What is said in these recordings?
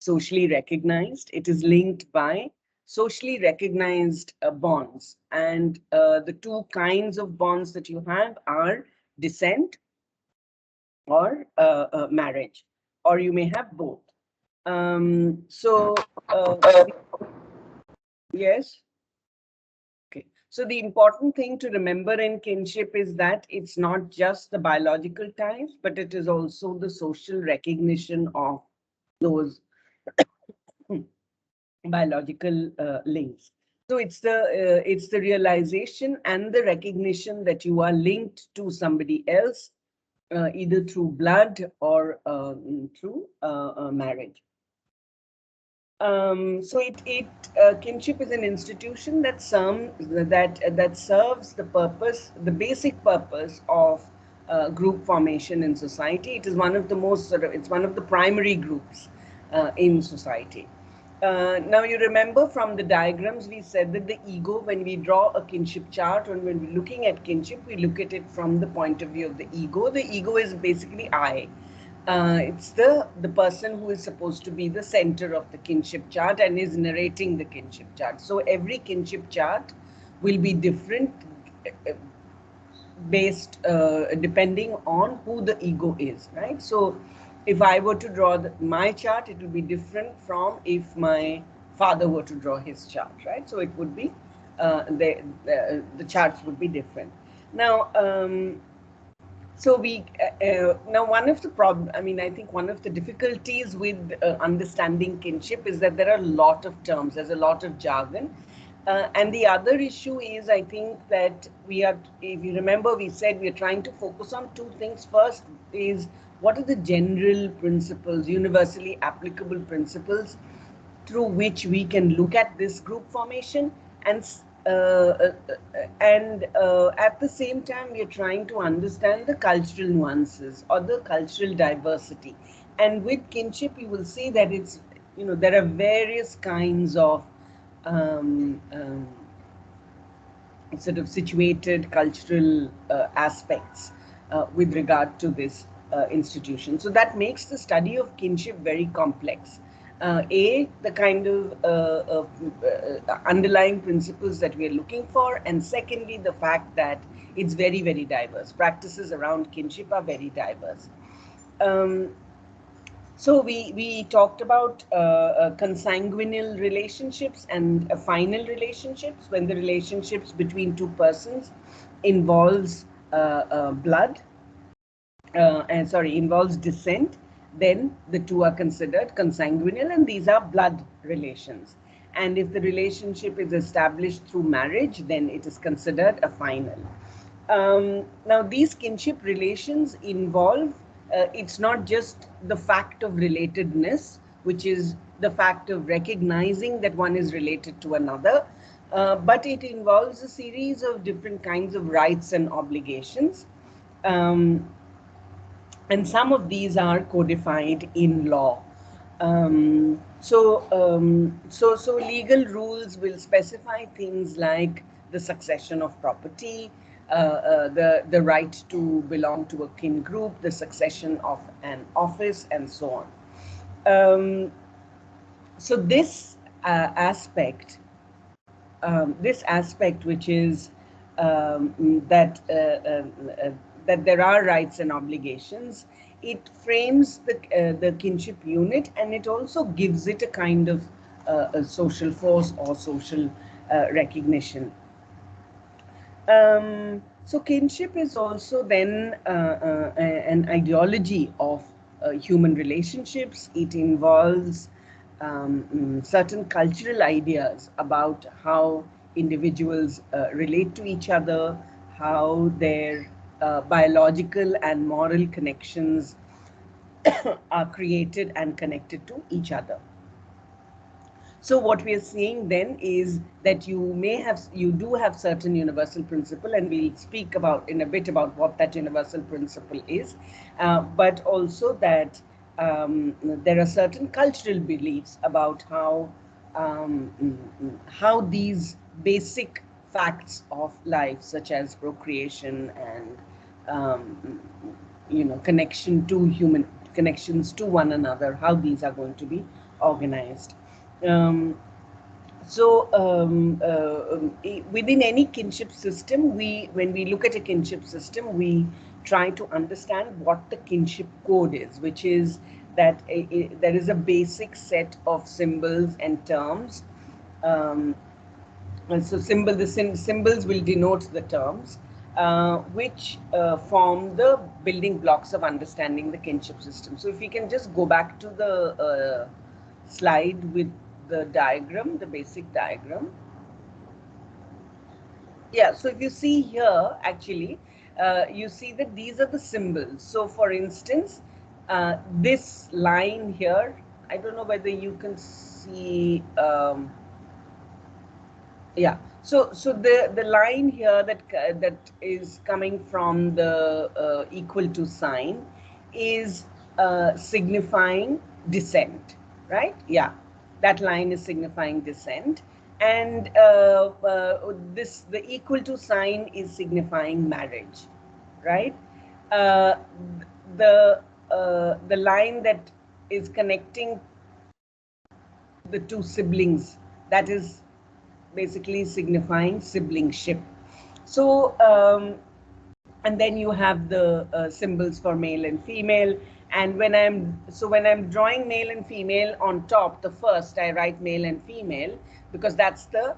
socially recognized. It is linked by socially recognized bonds. And the two kinds of bonds that you have are descent or marriage, or you may have both. So, yes. Okay. So the important thing to remember in kinship is that it's not just the biological ties, but it is also the social recognition of those biological links. So it's the realization and the recognition that you are linked to somebody else, either through blood or through marriage. So kinship is an institution that serves the purpose, the basic purpose of group formation in society. It is one of the most it's one of the primary groups in society. Now you remember from the diagrams we said that the ego, when we draw a kinship chart and when we're looking at kinship, we look at it from the point of view of the ego. The ego is basically I. It's the person who is supposed to be the center of the kinship chart and is narrating the kinship chart. So every kinship chart will be different based depending on who the ego is, right? So if I were to draw my chart, it will be different from if my father were to draw his chart, right? So it would be the charts would be different. Now so now one of the I think one of the difficulties with understanding kinship is that there are a lot of terms, there's a lot of jargon. And the other issue is, I think that if you remember, we said we are trying to focus on two things. First is, what are the general principles, universally applicable principles through which we can look at this group formation, and at the same time we are trying to understand the cultural nuances or the cultural diversity. And with kinship you will see that it's, there are various kinds of sort of situated cultural aspects with regard to this institution. So that makes the study of kinship very complex. The kind of underlying principles that we are looking for, and secondly, the fact that it's very, very diverse. Practices around kinship are very diverse. So we talked about consanguineal relationships and affinal relationships, when the relationships between two persons involves blood, involves descent, then the two are considered consanguineal, and these are blood relations. And if the relationship is established through marriage, then it is considered affinal. Now, these kinship relations involve, it's not just the fact of relatedness, which is the fact of recognizing that one is related to another, but it involves a series of different kinds of rights and obligations. And some of these are codified in law. So legal rules will specify things like the succession of property, the right to belong to a kin group, the succession of an office, and so on. So this aspect, which is that there are rights and obligations, it frames the kinship unit, and it also gives it a kind of a social force or social recognition. So kinship is also then an ideology of human relationships. It involves certain cultural ideas about how individuals relate to each other, how their biological and moral connections are created and connected to each other. So what we are seeing then is that you do have certain universal principle, and we'll speak about in a bit about what that universal principle is, but also that there are certain cultural beliefs about how these basic facts of life, such as procreation and connections to one another, how these are going to be organized. Within any kinship system, when we look at a kinship system, we try to understand what the kinship code is, which is that there is a basic set of symbols and terms. And so symbols will denote the terms, which form the building blocks of understanding the kinship system. So if we can just go back to the slide with the diagram, the basic diagram. Yeah, so if you see here, actually, you see that these are the symbols. So for instance, this line here, I don't know whether you can see, yeah, so the line here that is coming from the equal to sign is signifying descent, right? Yeah, that line is signifying descent, and the equal to sign is signifying marriage, right? The line that is connecting the two siblings, that is basically signifying siblingship. So and then you have the symbols for male and female. And when I'm drawing male and female on top, the first I write male and female, because that's the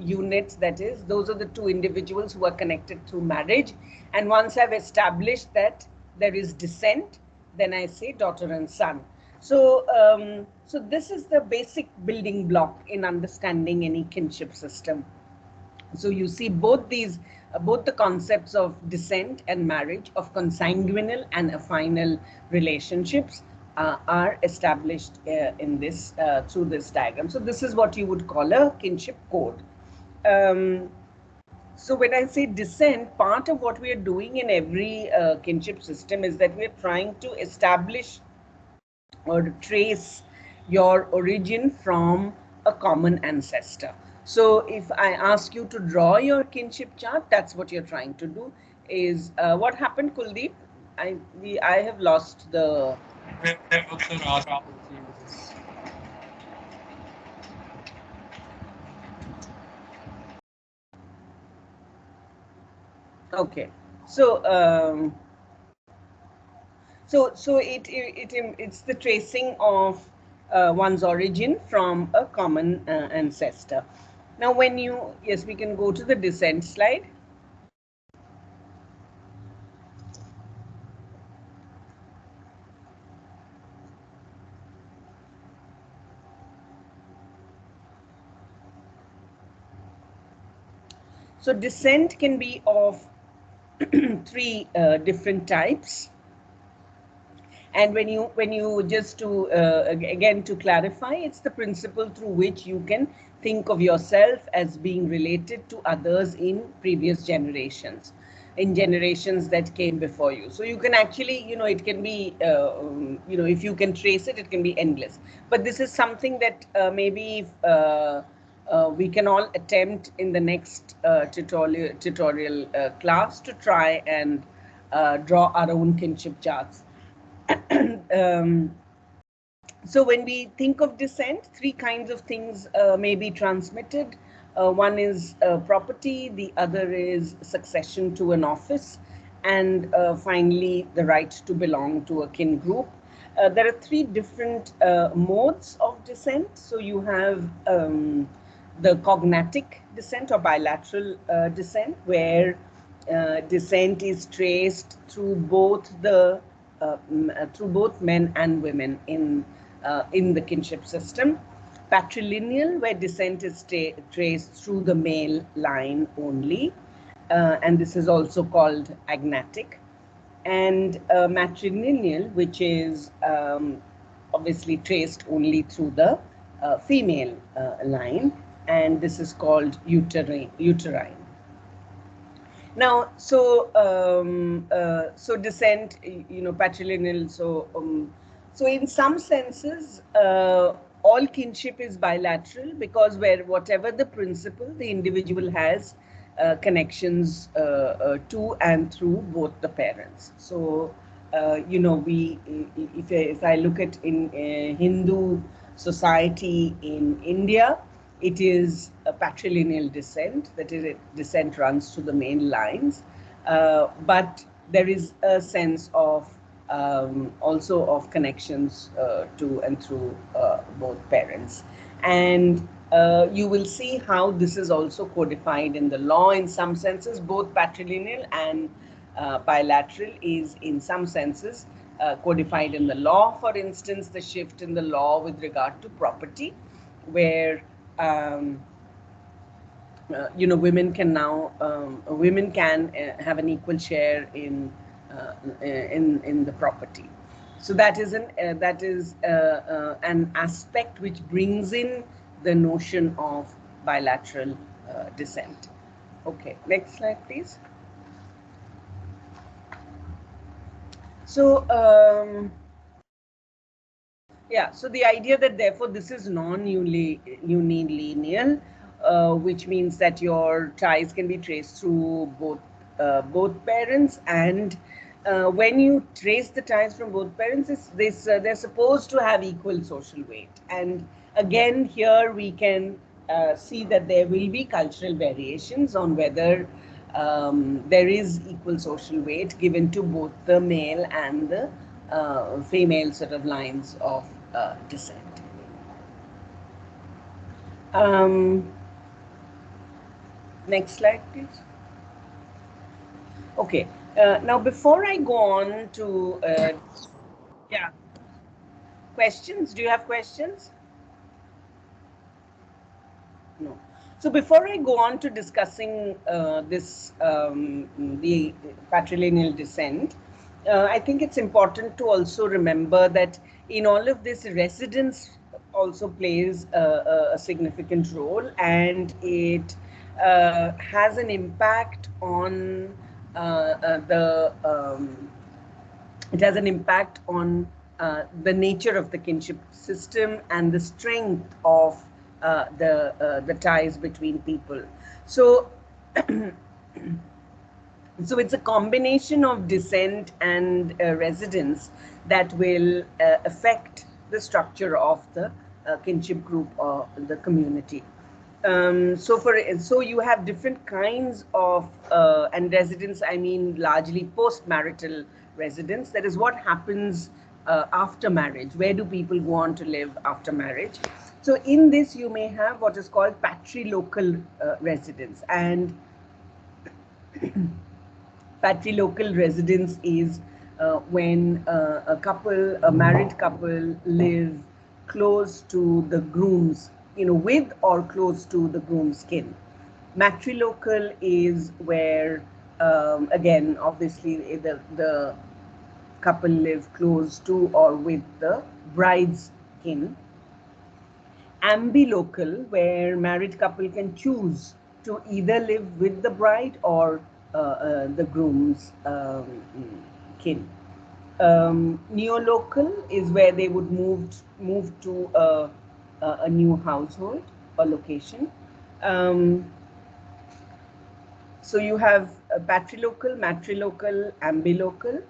unit, that is, those are the two individuals who are connected through marriage. And once I've established that there is descent, then I say daughter and son. So so this is the basic building block in understanding any kinship system. So you see both these, both the concepts of descent and marriage, of consanguineal and affinal relationships are established in this through this diagram. So this is what you would call a kinship code. So when I say descent, part of what we are doing in every kinship system is that we are trying to establish or trace your origin from a common ancestor. So if I ask you to draw your kinship chart, that's what you're trying to do. Is what happened, Kuldeep? I have lost the. Okay, so it's the tracing of one's origin from a common ancestor. Now, when you, yes, we can go to the descent slide. So descent can be of three different types. And when you just to again to clarify, it's the principle through which you can think of yourself as being related to others in previous generations, in generations that came before you. So you can actually, you know, it can be, you know, if you can trace it, it can be endless. But this is something that maybe we can all attempt in the next tutorial class to try and draw our own kinship charts. So when we think of descent, three kinds of things may be transmitted. One is property, the other is succession to an office, and finally the right to belong to a kin group. There are three different modes of descent. So you have the cognatic descent or bilateral descent, where descent is traced through both the through both men and women in the kinship system. Patrilineal, where descent is traced through the male line only, and this is also called agnatic. And matrilineal, which is obviously traced only through the female line, and this is called uterine. Now, so so descent, you know, patrilineal. So in some senses, all kinship is bilateral, because whatever the principle, the individual has connections to and through both the parents. So you know, if I look at in Hindu society in India, it is a patrilineal descent. That is, descent runs through the main lines, but there is a sense of also of connections to and through both parents. And you will see how this is also codified in the law in some senses. Both patrilineal and bilateral is in some senses codified in the law. For instance, the shift in the law with regard to property, where you know, women can have an equal share in the property. So that is an aspect which brings in the notion of bilateral descent. Okay, next slide, please. So yeah, so the idea that therefore this is non-unilineal, which means that your ties can be traced through both parents, and when you trace the ties from both parents, they're supposed to have equal social weight. And again, here we can see that there will be cultural variations on whether there is equal social weight given to both the male and the female sort of lines of descent. Next slide, please. Okay. Now, before I go on to yeah, questions. Do you have questions? No. So before I go on to discussing the patrilineal descent, I think it's important to also remember that in all of this, residence also plays a significant role, and it has an impact on it has an impact on the nature of the kinship system and the strength of the ties between people. So so it's a combination of descent and residence that will affect the structure of the kinship group or the community. So you have different kinds of and residence, I mean largely post-marital residence. That is what happens after marriage. Where do people go on to live after marriage? So in this you may have what is called patrilocal residence, and patrilocal residence is when a married couple live close to the groom's, you know, with or close to the groom's kin. Matrilocal is where, again, obviously the couple live close to or with the bride's kin. Ambilocal, where married couple can choose to either live with the bride or the groom's kin. Neolocal is where they would move to a new household or location. So you have patrilocal, matrilocal, ambilocal.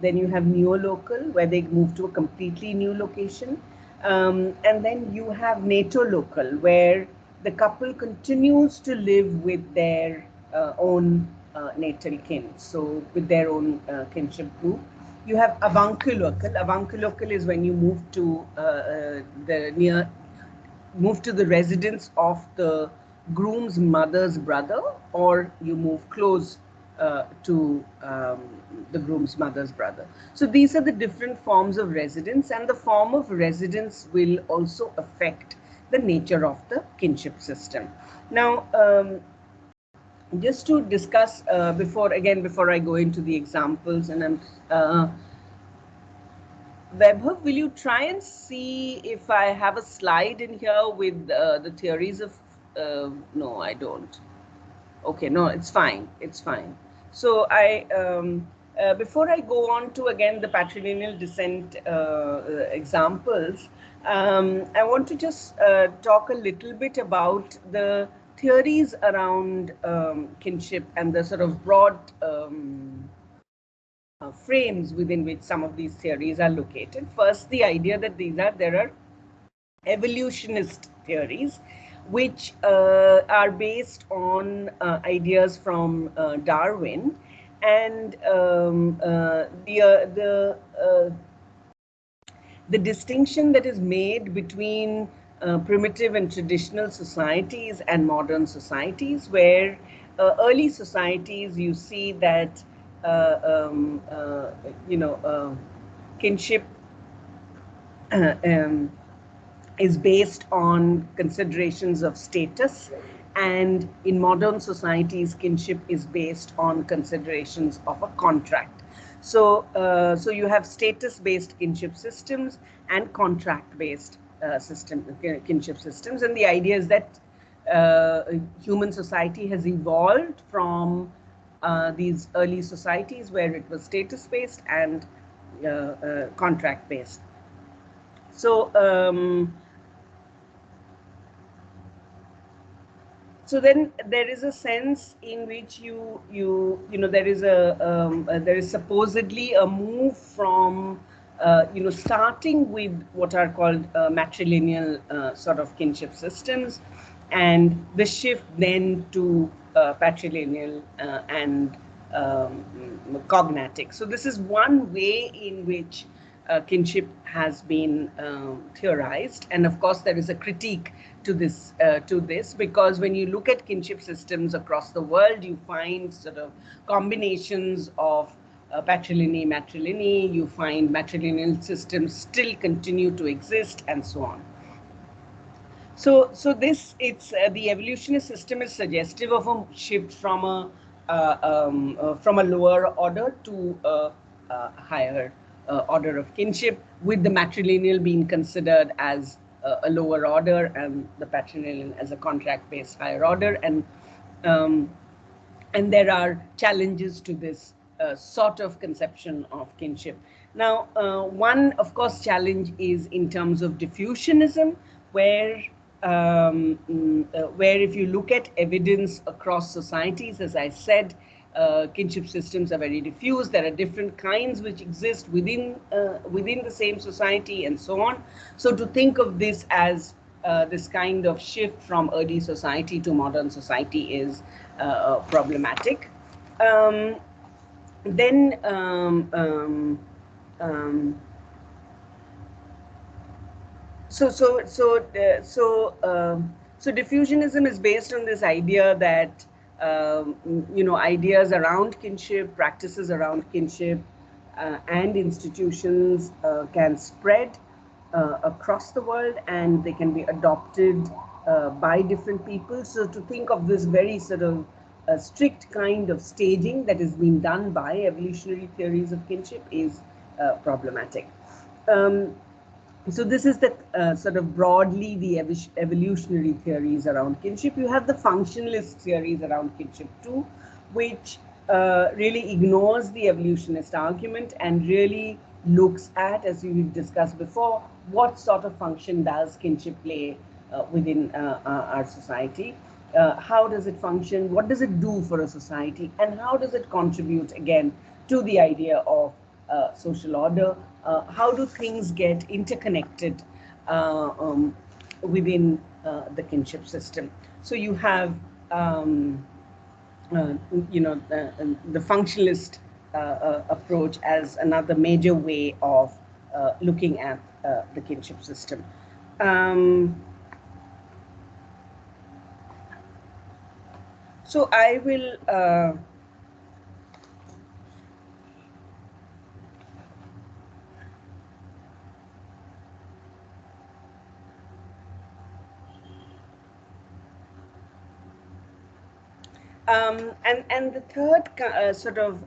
Then you have neolocal, where they move to a completely new location. And then you have natolocal, where the couple continues to live with their own natal kin, so with their own kinship group. You have avunculocal. Avunculocal is when you move to the residence of the groom's mother's brother, or you move close to the groom's mother's brother. So these are the different forms of residence, and the form of residence will also affect the nature of the kinship system. Now, just to discuss before I go into the examples, and Vaibhav, will you try and see if I have a slide in here with the theories of no, I don't. Okay, no, it's fine. It's fine. So before I go on to again the patrilineal descent examples, I want to just talk a little bit about the theories around kinship and the sort of broad frames within which some of these theories are located. First, the idea that there are evolutionist theories, which are based on ideas from Darwin, and the distinction that is made between primitive and traditional societies and modern societies, where early societies, you see that kinship is based on considerations of status, and in modern societies, kinship is based on considerations of a contract. So, so you have status-based kinship systems and contract-based kinship systems, and the idea is that human society has evolved from these early societies where it was status-based and contract-based. So, so then there is a sense in which there is supposedly a move from starting with what are called matrilineal sort of kinship systems, and the shift then to patrilineal and cognatic. So this is one way in which kinship has been theorized, and of course there is a critique to this because when you look at kinship systems across the world, you find sort of combinations of patrilineal, matrilineal. You find matrilineal systems still continue to exist, and so on. So the evolutionist system is suggestive of a shift from a lower order to a higher order of kinship, with the matrilineal being considered as a lower order and the patrilineal as a contract-based higher order, and there are challenges to this sort of conception of kinship. Now, one, of course, challenge is in terms of diffusionism, where if you look at evidence across societies, as I said, kinship systems are very diffuse. There are different kinds which exist within the same society, and so on. So to think of this as this kind of shift from early society to modern society is problematic. So diffusionism is based on this idea that ideas around kinship, practices around kinship, and institutions can spread across the world, and they can be adopted by different people. So to think of this very sort of strict kind of staging that is being done by evolutionary theories of kinship is problematic. So this is the sort of broadly the evolutionary theories around kinship. You have the functionalist theories around kinship too, which really ignores the evolutionist argument and really looks at, as we've discussed before, what sort of function does kinship play within our society? How does it function? What does it do for a society? And how does it contribute, again, to the idea of social order? How do things get interconnected within the kinship system? So you have, the functionalist approach as another major way of looking at the kinship system. So I will and the third sort of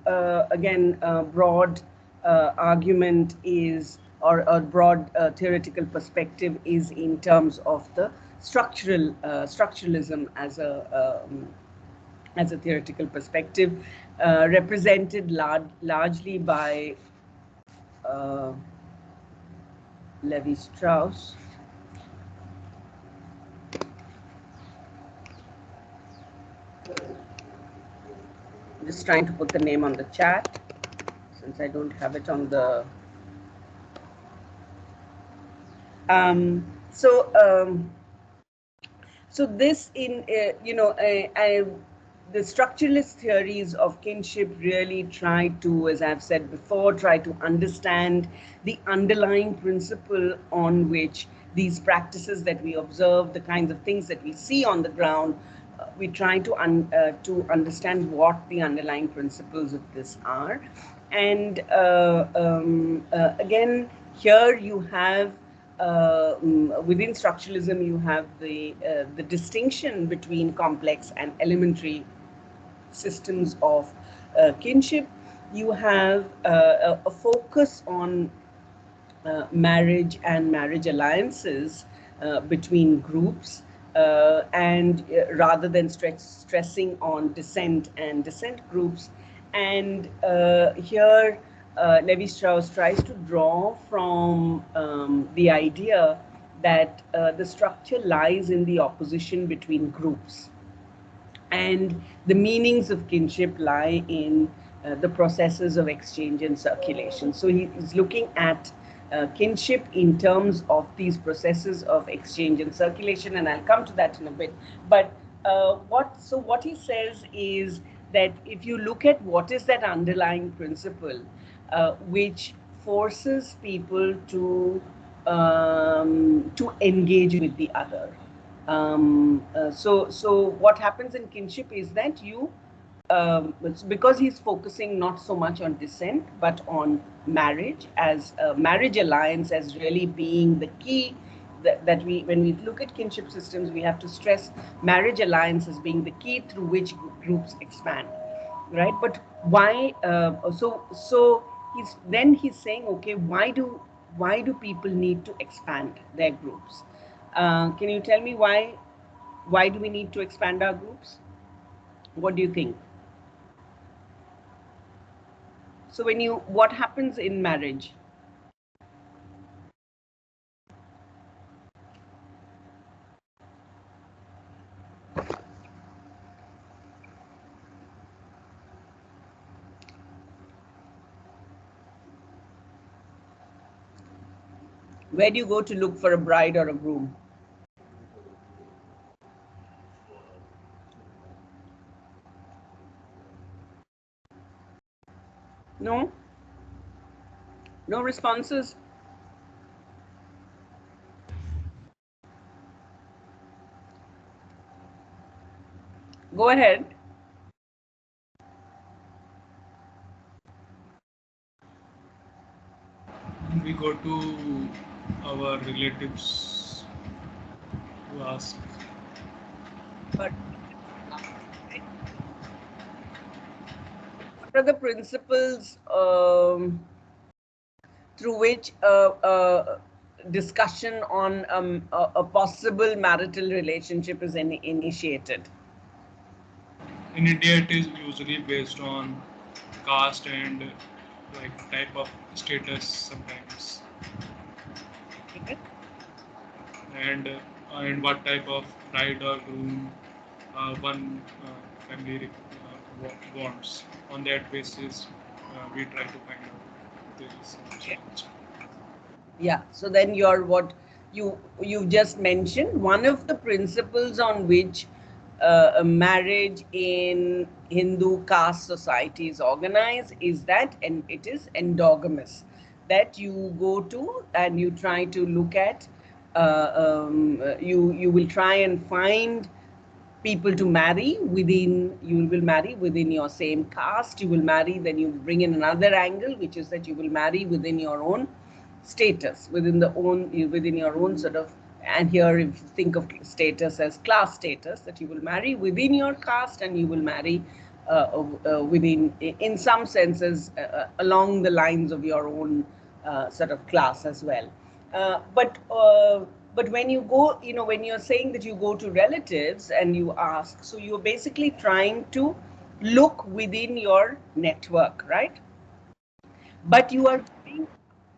again broad argument is, or a broad theoretical perspective is in terms of the structuralism as a theoretical perspective, represented largely by Levi-Strauss. Just trying to put the name on the chat. So since I don't have it on the. Um, so um, so this the structuralist theories of kinship really try to, as I've said before, try to understand the underlying principle on which these practices that we observe, the kinds of things that we see on the ground, we try to understand what the underlying principles of this are. And again, here you have within structuralism, you have the distinction between complex and elementary systems of kinship. You have a focus on marriage and marriage alliances between groups, and rather than stressing on descent and descent groups. And here, Levi-Strauss tries to draw from the idea that the structure lies in the opposition between groups, and the meanings of kinship lie in the processes of exchange and circulation. So he is looking at kinship in terms of these processes of exchange and circulation, and I'll come to that in a bit. But what he says is that if you look at what is that underlying principle which forces people to engage with the other. So what happens in kinship is that because he's focusing not so much on descent but on marriage as a marriage alliance as really being the key, that we, when we look at kinship systems, we have to stress marriage alliance as being the key through which groups expand, right? But why? So he's saying, okay, why do people need to expand their groups? Can you tell me why? Why do we need to expand our groups? What do you think? So what happens in marriage? Where do you go to look for a bride or a groom? No? No responses? Go ahead. We go to our relatives to ask. But what are the principles through which discussion on a possible marital relationship is initiated? In India, it is usually based on caste and like type of status sometimes, and what type of bride or groom one family wants. On that basis, we try to find out there is some change. Yeah. So then you just mentioned one of the principles on which a marriage in Hindu caste society is organized is that, and it is endogamous, that you go to and you try to look at, you will try and find people to marry within, you will marry within your same caste, you will marry, then you bring in another angle, which is that you will marry within your own status, within your own sort of, and here if you think of status as class status, that you will marry within your caste and you will marry within, in some senses, along the lines of your own sort of class as well. But when you go, when you're saying that you go to relatives and you ask, so you're basically trying to look within your network, right? But you are going,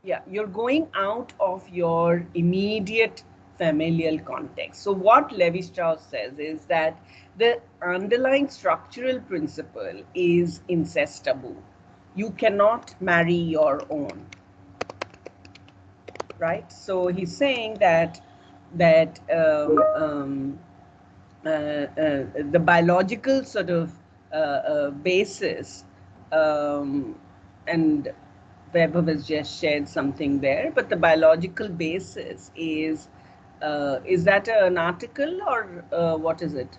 yeah, you're going out of your immediate familial context. So what Levi-Strauss says is that the underlying structural principle is incest taboo. you cannot marry your own, right? So he's saying that the biological sort of basis, and Weber has just shared something there, but the biological basis is that an article or what is it?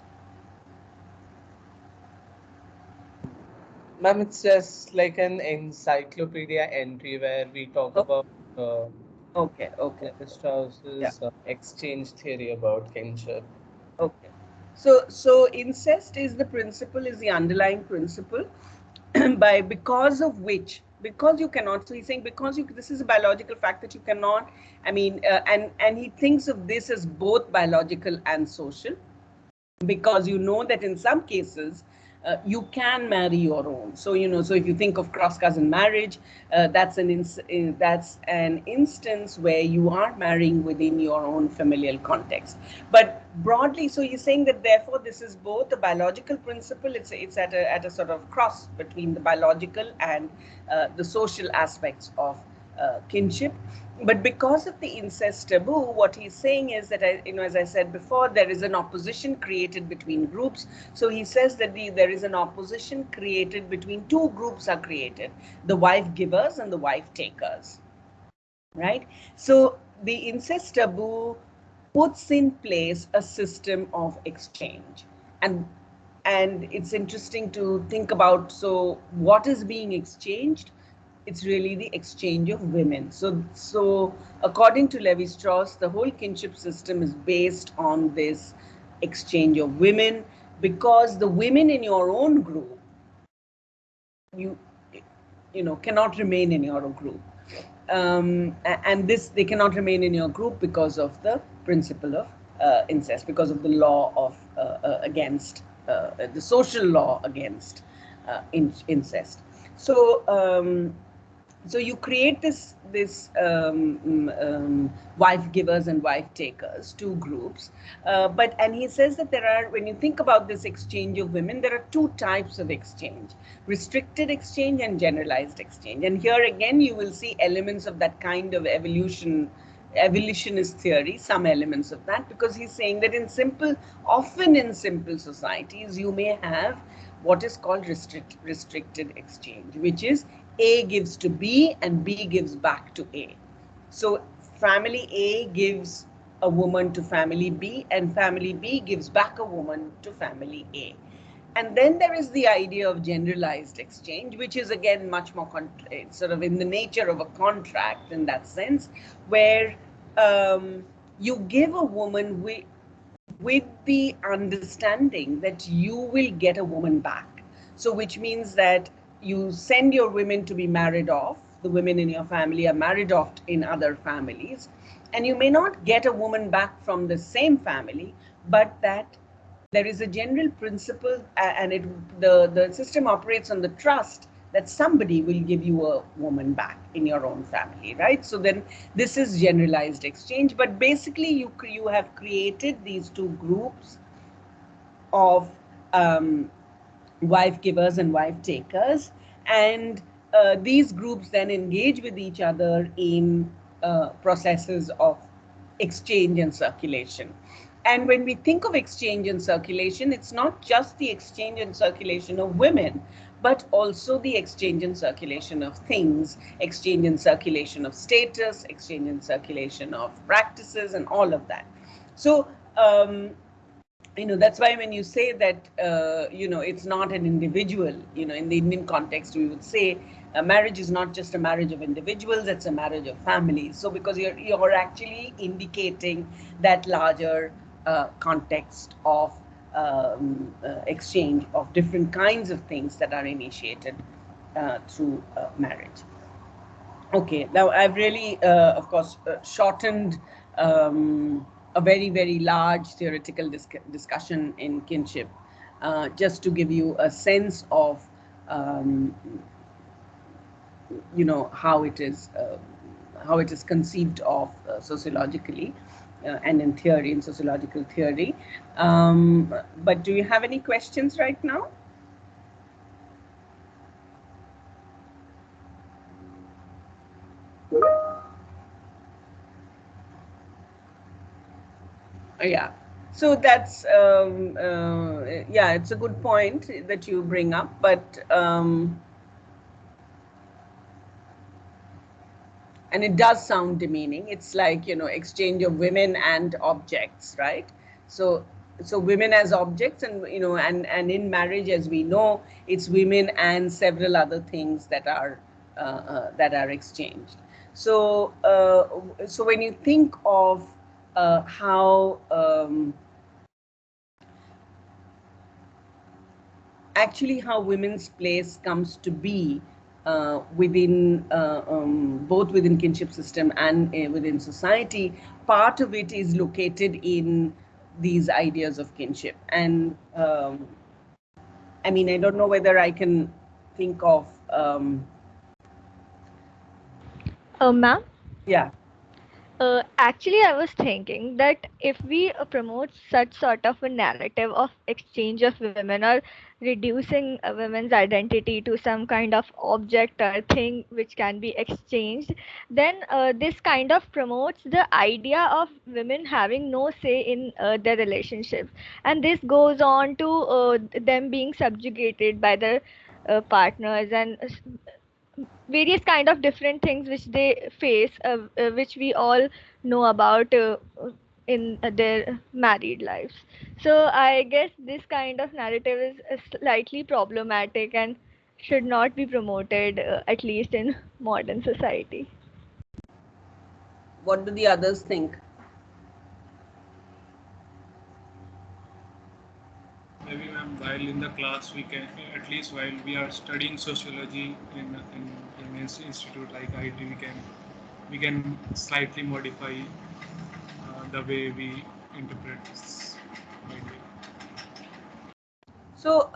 Ma'am, it's just like an encyclopedia entry where we talk about Okay. Levi Strauss's exchange theory about kinship. Okay. So incest is the principle, is the underlying principle because of which, because you cannot, so he's saying because you, this is a biological fact that you cannot, I mean, and he thinks of this as both biological and social, because you know that in some cases you can marry your own. So so if you think of cross cousin marriage, that's an instance where you are marrying within your own familial context. But broadly, so he's saying that therefore this is both a biological principle. It's at a sort of cross between the biological and the social aspects of kinship. But because of the incest taboo, what he's saying is that, as I said before, there is an opposition created between groups. So he says that there is an opposition created between two groups are created, the wife givers and the wife takers, right? So the incest taboo puts in place a system of exchange. And it's interesting to think about, so what is being exchanged? It's really the exchange of women. So according to Levi-Strauss, the whole kinship system is based on this exchange of women, because the women in your own group, you cannot remain in your group. And they cannot remain in your group because of the principle of incest, because of the law of against the social law against incest. So you create this wife givers and wife takers, two groups. And he says that when you think about this exchange of women, there are two types of exchange: restricted exchange and generalized exchange. And here again, you will see elements of that kind of evolutionist theory, some elements of that, because he's saying that often in simple societies, you may have what is called restricted exchange, which is A gives to B and B gives back to A. So family A gives a woman to family B, and family B gives back a woman to family A. And then there is the idea of generalized exchange, which is again much more sort of in the nature of a contract in that sense, where you give a woman with the understanding that you will get a woman back. So which means that you send your women to be married off. The women in your family are married off in other families, and you may not get a woman back from the same family, but that there is a general principle, and the system operates on the trust that somebody will give you a woman back in your own family, right? So then this is generalized exchange, but basically you have created these two groups of wife givers and wife takers, and these groups then engage with each other in processes of exchange and circulation. And when we think of exchange and circulation, it's not just the exchange and circulation of women, but also the exchange and circulation of things, exchange and circulation of status, exchange and circulation of practices, and all of that. So that's why when you say that it's not an individual, in the Indian context we would say marriage is not just a marriage of individuals, it's a marriage of families. So because you're actually indicating that larger context of exchange of different kinds of things that are initiated through marriage. Okay, now I've really, of course, shortened a very, very large theoretical discussion in kinship, just to give you a sense of, how it is conceived of sociologically and in theory, in sociological theory. But do you have any questions right now? Yeah. So that's yeah, it's a good point that you bring up, but and it does sound demeaning. It's like, exchange of women and objects, right? So women as objects, and and in marriage, as we know, it's women and several other things that are exchanged. So so when you think of how actually how women's place comes to be within both within kinship system and within society, part of it is located in these ideas of kinship. And I mean, I don't know whether I can think of Ma'am? yeah. Actually, I was thinking that if we promote such sort of a narrative of exchange of women, or reducing a women's identity to some kind of object or thing which can be exchanged, then this kind of promotes the idea of women having no say in their relationships, and this goes on to them being subjugated by their partners, and various kind of different things which they face, which we all know about in their married lives. So I guess this kind of narrative is slightly problematic and should not be promoted, at least in modern society. What do the others think? Maybe, ma'am, while in the class, we can, at least while we are studying sociology in an institute like IT, we can slightly modify the way we interpret this idea. So,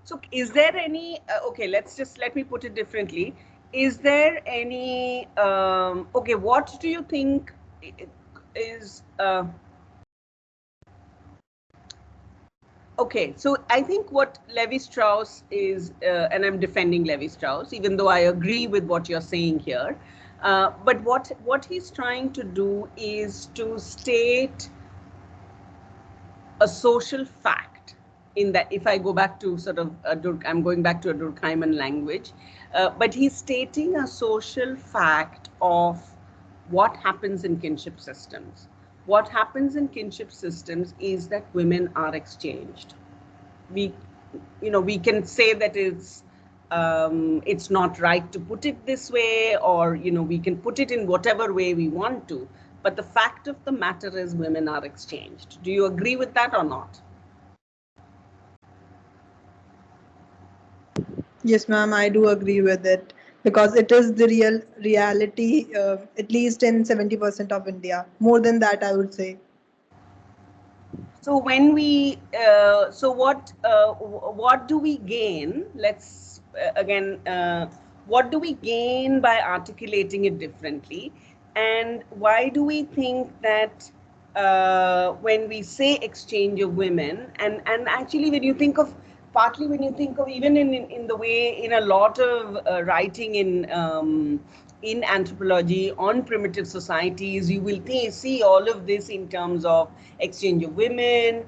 so is there any? Okay, let me put it differently. Is there any? Okay, what do you think is? Okay, so I think what Levi Strauss is, and I'm defending Levi Strauss, even though I agree with what you're saying here. But what he's trying to do is to state a social fact. In that, if I go back to sort of I'm going back to a Durkheimian language, but he's stating a social fact of what happens in kinship systems. What happens in kinship systems is that women are exchanged. We, we can say that it's not right to put it this way, or we can put it in whatever way we want to. But the fact of the matter is women are exchanged. Do you agree with that or not? Yes, ma'am, I do agree with it because it is the reality, at least in 70% of India. More than that, I would say. So when we, so what do we gain? Let's again, what do we gain by articulating it differently? And why do we think that when we say exchange of women, and actually when you think of, partly when you think of even in the way, in a lot of writing in anthropology on primitive societies, you will see all of this in terms of exchange of women.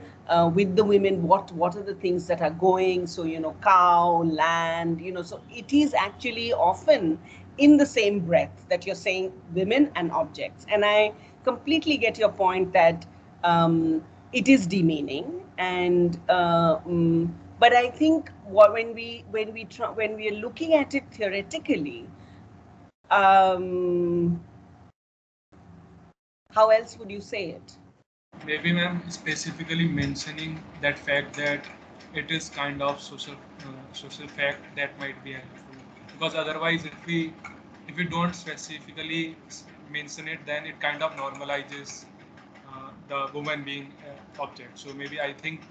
With the women, what are the things that are going? So, cow, land, so it is actually often in the same breath that you're saying women and objects. And I completely get your point that it is demeaning. And but I think when we are looking at it theoretically, how else would you say it? Maybe, ma'am, specifically mentioning that fact that it is kind of social fact that might be helpful, because otherwise if we don't specifically mention it, then it kind of normalizes the woman being object. So maybe I think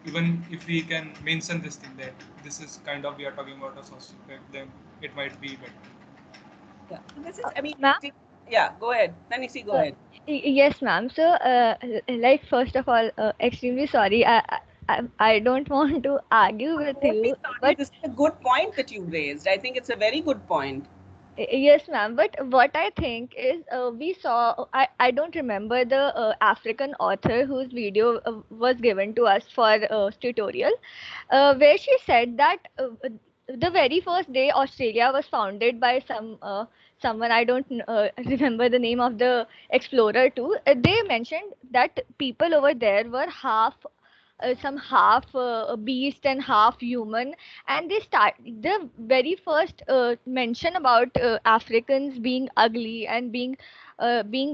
even if we can mention this thing that this is kind of, we are talking about a social fact, then it might be better. Yeah. This is, I mean, Ma'am? yeah, go ahead. Nanisi, go ahead. Yes, ma'am. So, like, first of all, extremely sorry. I don't want to argue with Don't be you, sorry. but This is a good point that you raised. I think it's a very good point. Yes, ma'am. But what I think is, we saw, I don't remember the African author whose video was given to us for tutorial, where she said that the very first day Australia was founded by someone, I don't remember the name of the explorer too. They mentioned that people over there were some half beast and half human, and they start the very first mention about Africans being ugly and being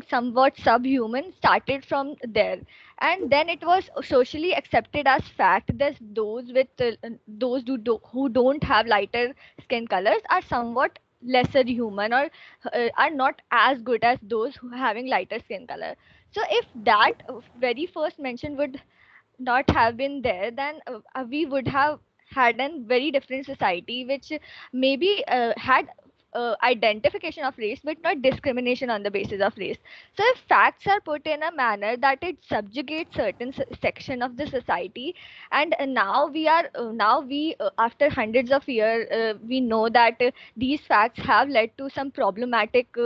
somewhat subhuman started from there. And then it was socially accepted as fact that those who don't have lighter skin colors are somewhat lesser human, or are not as good as those who having lighter skin color. So if that very first mention would not have been there, then we would have had a very different society, which maybe had identification of race, but not discrimination on the basis of race. So if facts are put in a manner that it subjugates certain section of the society, and now we after hundreds of years, we know that these facts have led to some problematic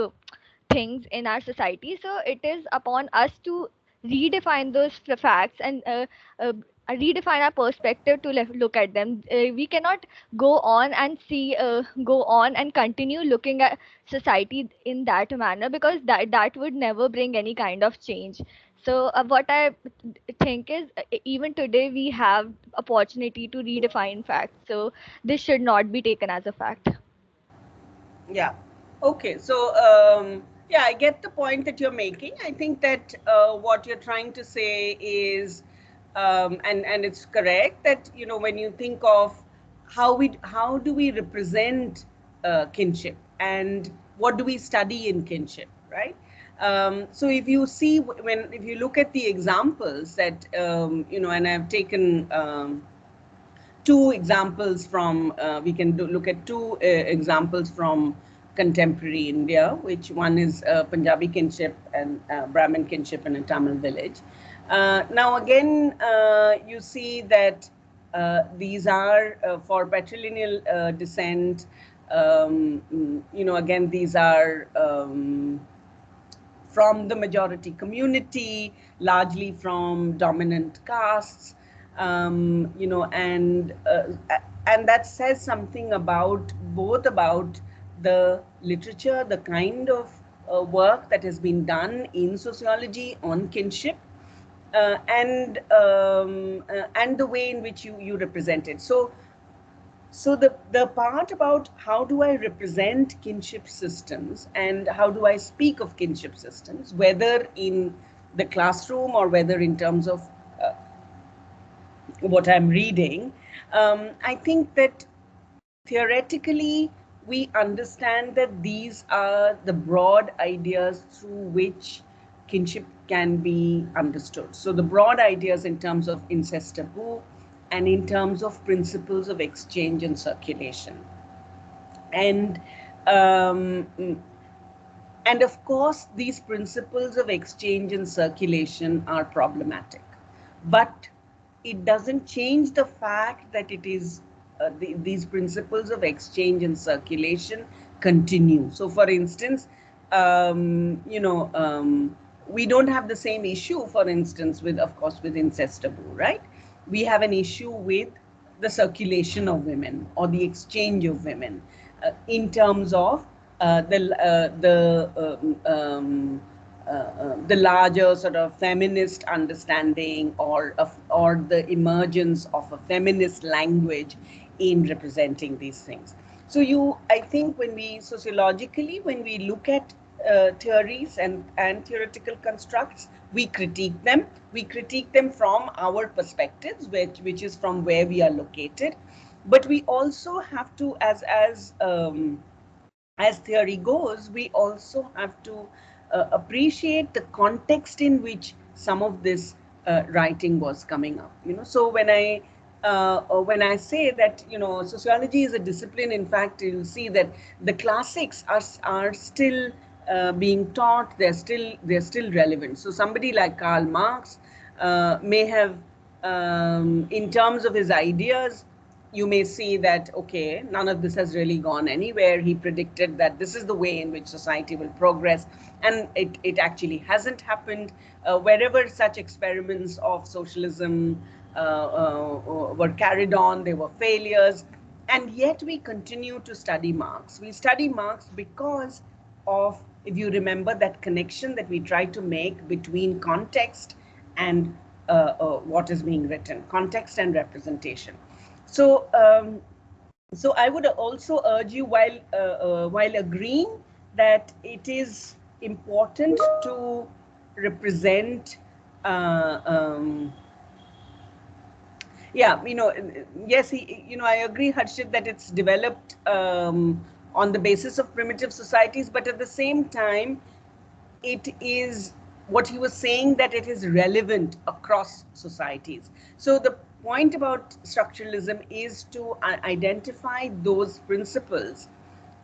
things in our society. So it is upon us to redefine those facts, and uh, redefine our perspective to look at them. We cannot go on and continue looking at society in that manner, because that would never bring any kind of change. So what I think is, even today we have opportunity to redefine facts, so this should not be taken as a fact. Yeah. Okay. So, yeah, I get the point that you're making. I think that what you're trying to say is, and it's correct that, you know, when you think of how do we represent kinship, and what do we study in kinship, right? So if you see, if you look at the examples that, you know, and I've taken two examples from, we can look at two examples from contemporary India, which one is Punjabi kinship and Brahmin kinship in a Tamil village. Now again, you see that these are for patrilineal descent. You know, again, these are from the majority community, largely from dominant castes, you know, and that says something about both about the literature, the kind of work that has been done in sociology on kinship, and the way in which you represent it. So the part about how do I represent kinship systems and how do I speak of kinship systems, whether in the classroom or whether in terms of what I'm reading, I think that theoretically we understand that these are the broad ideas through which kinship can be understood. So the broad ideas in terms of incest taboo and in terms of principles of exchange and circulation. And um, and of course, these principles of exchange and circulation are problematic. But it doesn't change the fact that it is these principles of exchange and circulation continue. So, for instance, you know, we don't have the same issue, for instance, with, of course, with incest taboo, right? We have an issue with the circulation of women or the exchange of women in terms of the larger sort of feminist understanding or the emergence of a feminist language in representing these things. So I think when we sociologically, when we look at theories and theoretical constructs, we critique them. We critique them from our perspectives, which is from where we are located. But we also have to, as theory goes, we also have to appreciate the context in which some of this writing was coming up. You know, so when I say that, you know, sociology is a discipline, in fact, you'll see that the classics are still being taught. They're still relevant. So somebody like Karl Marx may have, in terms of his ideas, you may see that, okay, none of this has really gone anywhere. He predicted that this is the way in which society will progress, and it actually hasn't happened. Wherever such experiments of socialism were carried on, they were failures. And yet we continue to study Marx. We study Marx because of, if you remember, that connection that we try to make between context and what is being written, context and representation. So, so I would also urge you, while agreeing that it is important to represent, yeah, yes, I agree, Harshit, that it's developed on the basis of primitive societies, but at the same time, it is what he was saying, that it is relevant across societies. So the point about structuralism is to identify those principles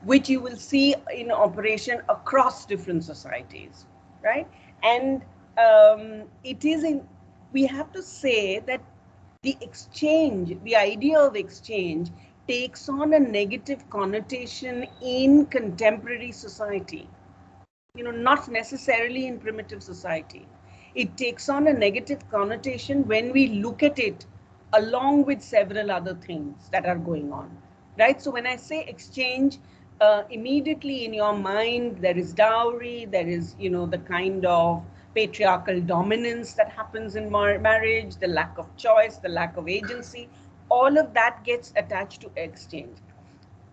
which you will see in operation across different societies, right? And it is in, we have to say that the exchange, the idea of exchange, takes on a negative connotation in contemporary society. Not necessarily in primitive society. It takes on a negative connotation when we look at it along with several other things that are going on, right? So when I say exchange, immediately in your mind, there is dowry, there is, the kind of patriarchal dominance that happens in marriage, the lack of choice, the lack of agency, all of that gets attached to exchange.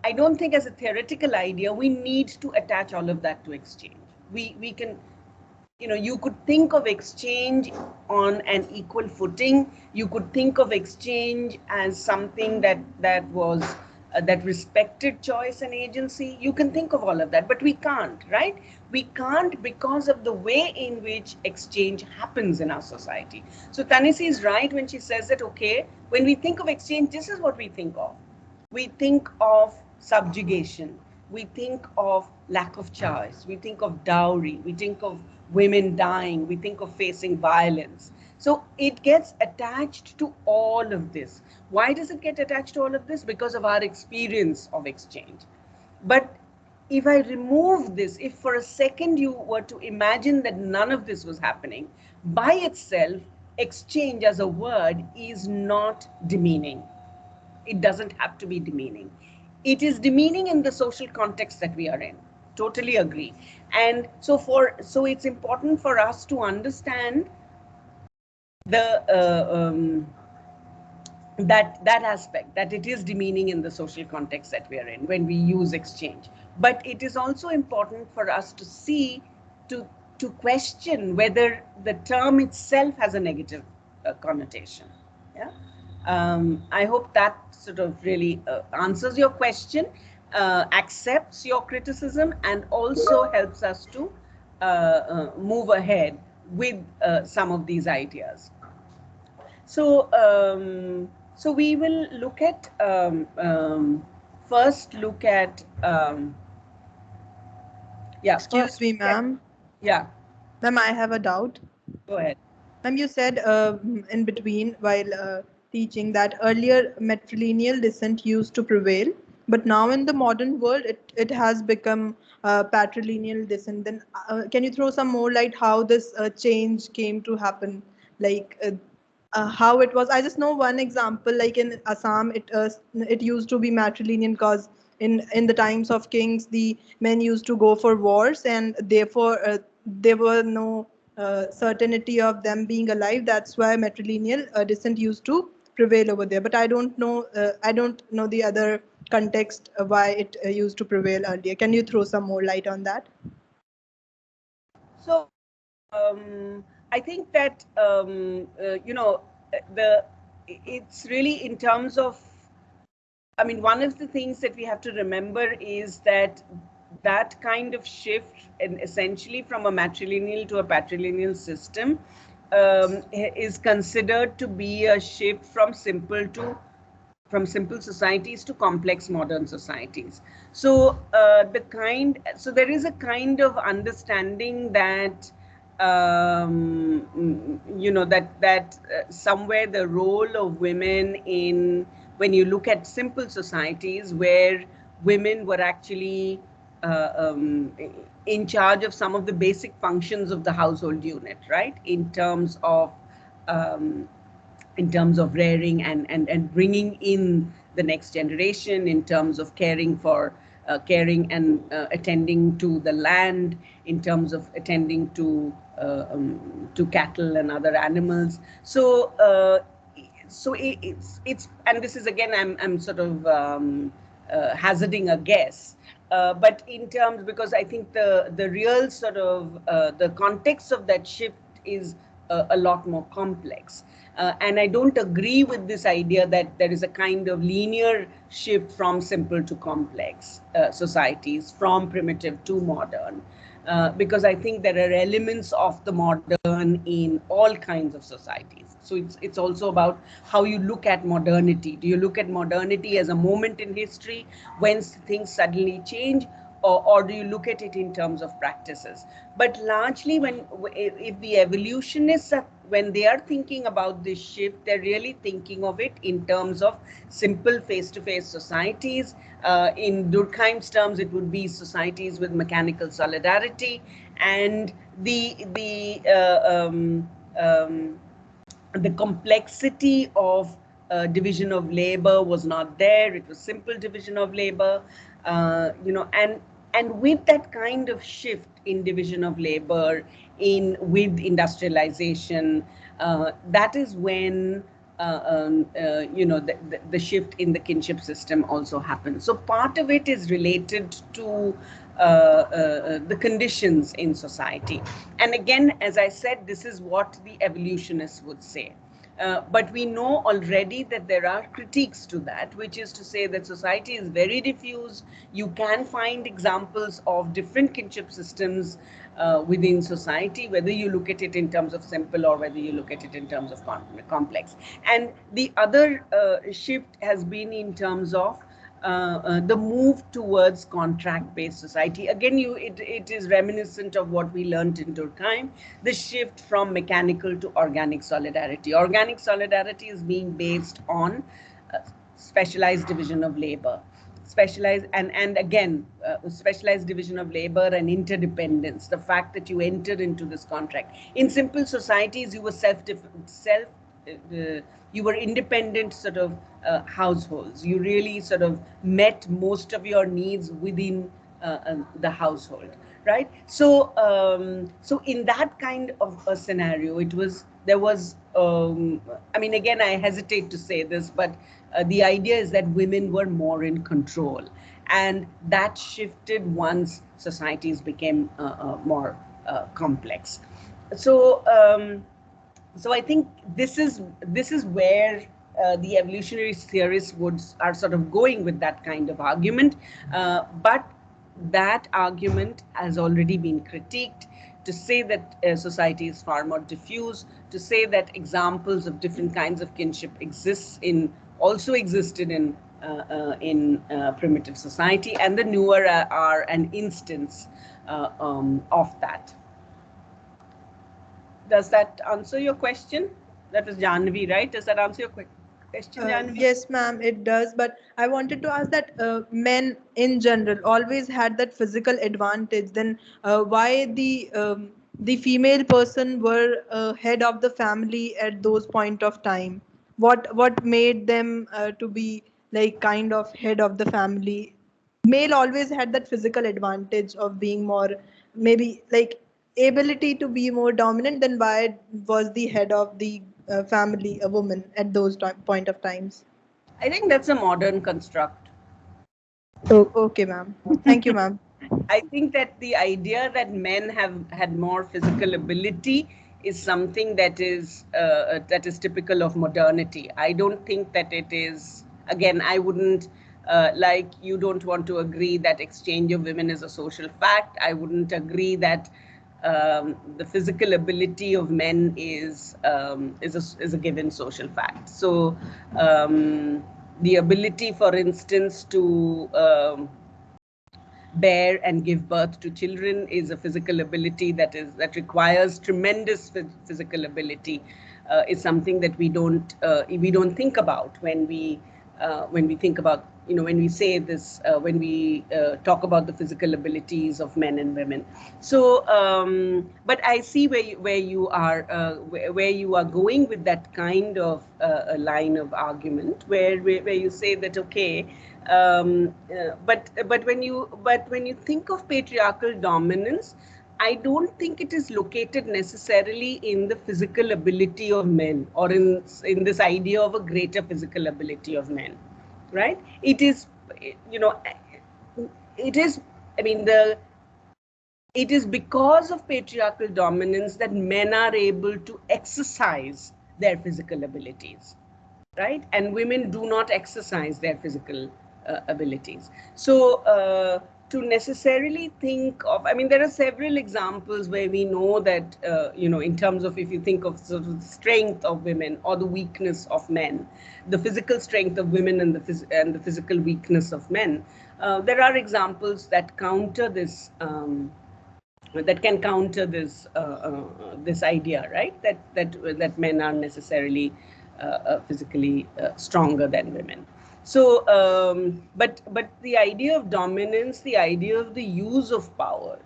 I don't think as a theoretical idea, we need to attach all of that to exchange. We can, you could think of exchange on an equal footing. You could think of exchange as something that was, that respected choice and agency. You can think of all of that, but we can't, right? We can't because of the way in which exchange happens in our society. So Tanisi is right when she says that, okay, when we think of exchange, this is what we think of. We think of subjugation, we think of lack of choice, we think of dowry, we think of women dying, we think of facing violence. So it gets attached to all of this. Why does it get attached to all of this? Because of our experience of exchange. But if I remove this, if for a second you were to imagine that none of this was happening, by itself, exchange as a word is not demeaning. It doesn't have to be demeaning. It is demeaning in the social context that we are in. Totally agree. And so it's important for us to understand the that aspect, that it is demeaning in the social context that we are in when we use exchange. But it is also important for us to see, to question whether the term itself has a negative connotation. Yeah. I hope that sort of really answers your question, accepts your criticism, and also helps us to move ahead with some of these ideas. So, so we will look at, first look at, yeah. Excuse me, ma'am. Yeah. Ma'am, I have a doubt. Go ahead. Ma'am, you said in between while teaching that earlier matrilineal descent used to prevail, but now in the modern world it has become patrilineal descent. Then can you throw some more light how this change came to happen? Like how it was. I just know one example. Like in Assam, it used to be matrilineal because in the times of kings, the men used to go for wars, and therefore there were no certainty of them being alive. That's why matrilineal descent used to prevail over there. But I don't know. I don't know the other context why it used to prevail earlier. Can you throw some more light on that? So I think that it's really in terms of, I mean, one of the things that we have to remember is that that kind of shift, and essentially from a matrilineal to a patrilineal system, is considered to be a shift from simple societies to complex modern societies. So so there is a kind of understanding that that somewhere the role of women in when you look at simple societies where women were actually in charge of some of the basic functions of the household unit, right? Um, in terms of rearing and bringing in the next generation, in terms of caring and attending to the land, in terms of attending to cattle and other animals. So it's and this is again I'm sort of hazarding a guess, but in terms, because I think the real sort of the context of that shift is a lot more complex. And I don't agree with this idea that there is a kind of linear shift from simple to complex societies, from primitive to modern, because I think there are elements of the modern in all kinds of societies. So it's also about how you look at modernity. Do you look at modernity as a moment in history when things suddenly change, or do you look at it in terms of practices? But largely, if the evolutionists when they are thinking about this shift, they're really thinking of it in terms of simple face-to-face societies. In Durkheim's terms, it would be societies with mechanical solidarity, and the complexity of division of labor was not there. It was simple division of labor, and with that kind of shift in division of labor, with industrialization, that is when the shift in the kinship system also happened. So part of it is related to the conditions in society. And again, as I said, this is what the evolutionists would say. But we know already that there are critiques to that, which is to say that society is very diffuse. You can find examples of different kinship systems within society, whether you look at it in terms of simple or whether you look at it in terms of complex. And the other shift has been in terms of the move towards contract-based society. Again, it is reminiscent of what we learned in Durkheim, the shift from mechanical to organic solidarity. Organic solidarity is being based on specialized division of labor, specialized division of labor and interdependence. The fact that you entered into this contract. In simple societies, you were you were independent sort of households. You really sort of met most of your needs within the household, right? So in that kind of a scenario, I mean, again, I hesitate to say this, but the idea is that women were more in control, and that shifted once societies became more complex. So I think this is where the evolutionary theorists are sort of going with that kind of argument, but that argument has already been critiqued to say that society is far more diffuse, to say that examples of different kinds of kinship also existed in primitive society, and the newer are an instance of that. Does that answer your question? That was Janvi, right? Does that answer your question, Janvi? Yes, ma'am, it does. But I wanted to ask that men in general always had that physical advantage. Then why the female person were head of the family at those point of time? What made them to be like kind of head of the family? Male always had that physical advantage of being more, maybe like ability to be more dominant. Then why was the head of the family a woman at those point of times? I think that's a modern construct. Oh, okay, ma'am. Thank you, ma'am. I think that the idea that men have had more physical ability is something that is typical of modernity. I don't think that it is. Again, I wouldn't like you don't want to agree that exchange of women is a social fact. I wouldn't agree that the physical ability of men is a given social fact. So the ability, for instance, to bear and give birth to children is a physical ability that requires tremendous physical ability. Is something that we don't think about when we when we think about, when we say this, when we talk about the physical abilities of men and women. So, but I see where you are going with that kind of a line of argument, where you say that, okay, but when you think of patriarchal dominance, I don't think it is located necessarily in the physical ability of men, or in this idea of a greater physical ability of men, right? It is, it is, I mean, it is because of patriarchal dominance that men are able to exercise their physical abilities, right? And women do not exercise their physical abilities. So to necessarily think of, I mean, there are several examples where we know that, in terms of, if you think of sort of the strength of women or the weakness of men, the physical strength of women and the physical weakness of men, there are examples that counter this, that can counter this this idea, right? That men are necessarily physically stronger than women. So, but the idea of dominance, the idea of the use of power,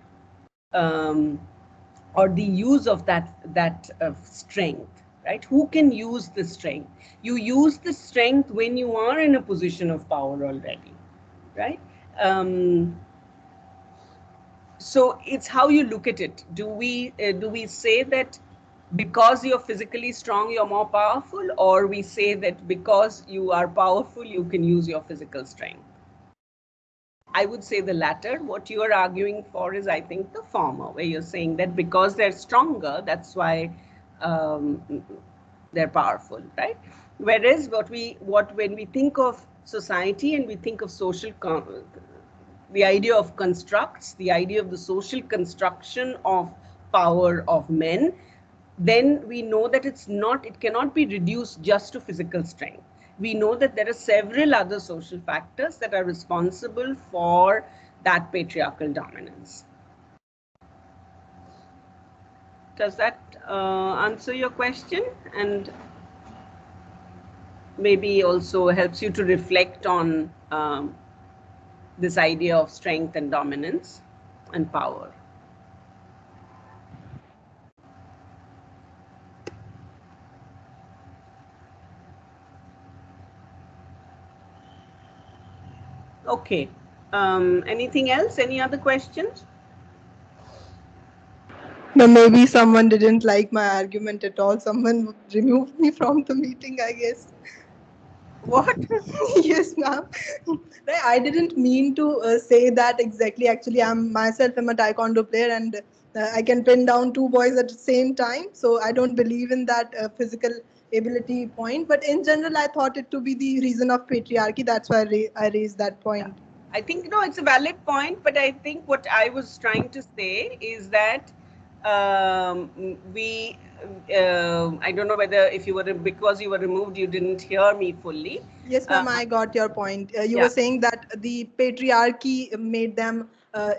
or the use of that strength, right? Who can use the strength? You use the strength when you are in a position of power already, right? So it's how you look at it. Do we say that because you're physically strong, you're more powerful, or we say that because you are powerful, you can use your physical strength? I would say the latter. What you are arguing for is, I think, the former, where you're saying that because they're stronger, that's why they're powerful, right? Whereas when we think of society and we think of social, the idea of constructs, the idea of the social construction of power of men, then we know that it cannot be reduced just to physical strength. We know that there are several other social factors that are responsible for that patriarchal dominance. Does that answer your question? And maybe also helps you to reflect on this idea of strength and dominance and power. Okay. Anything else? Any other questions? No, maybe someone didn't like my argument at all. Someone removed me from the meeting, I guess. What? Yes, ma'am. I didn't mean to say that exactly. Actually, I'm a taekwondo player, and I can pin down two boys at the same time. So I don't believe in that physical ability point. But in general, I thought it to be the reason of patriarchy. That's why I raised that point. I think, no, it's a valid point, but I think what I was trying to say is that I don't know whether because you were removed, you didn't hear me fully. Yes, ma'am, I got your point. You were saying that the patriarchy made them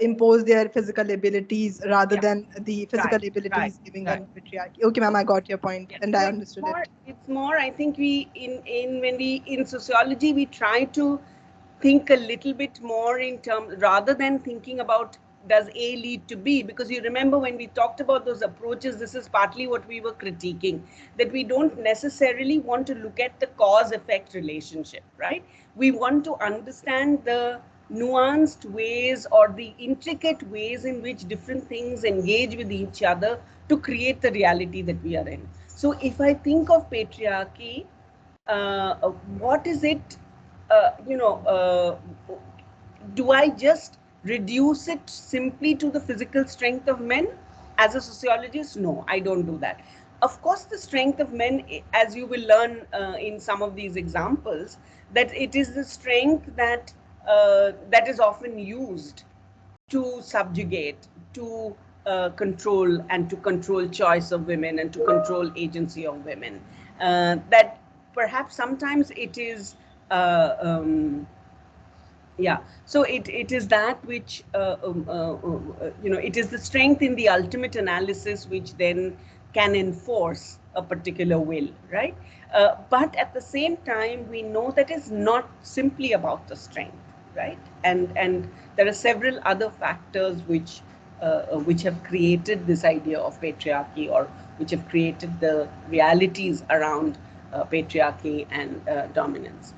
impose their physical abilities rather than the physical abilities giving them patriarchy. Okay, ma'am, I got your point, and I understood it. It's more, I think in sociology, we try to think a little bit more in terms, rather than thinking about does A lead to B, because you remember when we talked about those approaches, this is partly what we were critiquing, that we don't necessarily want to look at the cause-effect relationship, right? We want to understand the nuanced ways or the intricate ways in which different things engage with each other to create the reality that we are in. So if I think of patriarchy, what is it, do I just reduce it simply to the physical strength of men? As a sociologist, no, I don't do that. Of course, the strength of men, as you will learn in some of these examples, that it is the strength that is often used to subjugate, to control, and to control choice of women, and to control agency of women. That perhaps sometimes it is so it is that which it is the strength in the ultimate analysis which then can enforce a particular will, right? But at the same time, we know that it's not simply about the strength, right? And there are several other factors which have created this idea of patriarchy, or which have created the realities around patriarchy and dominance.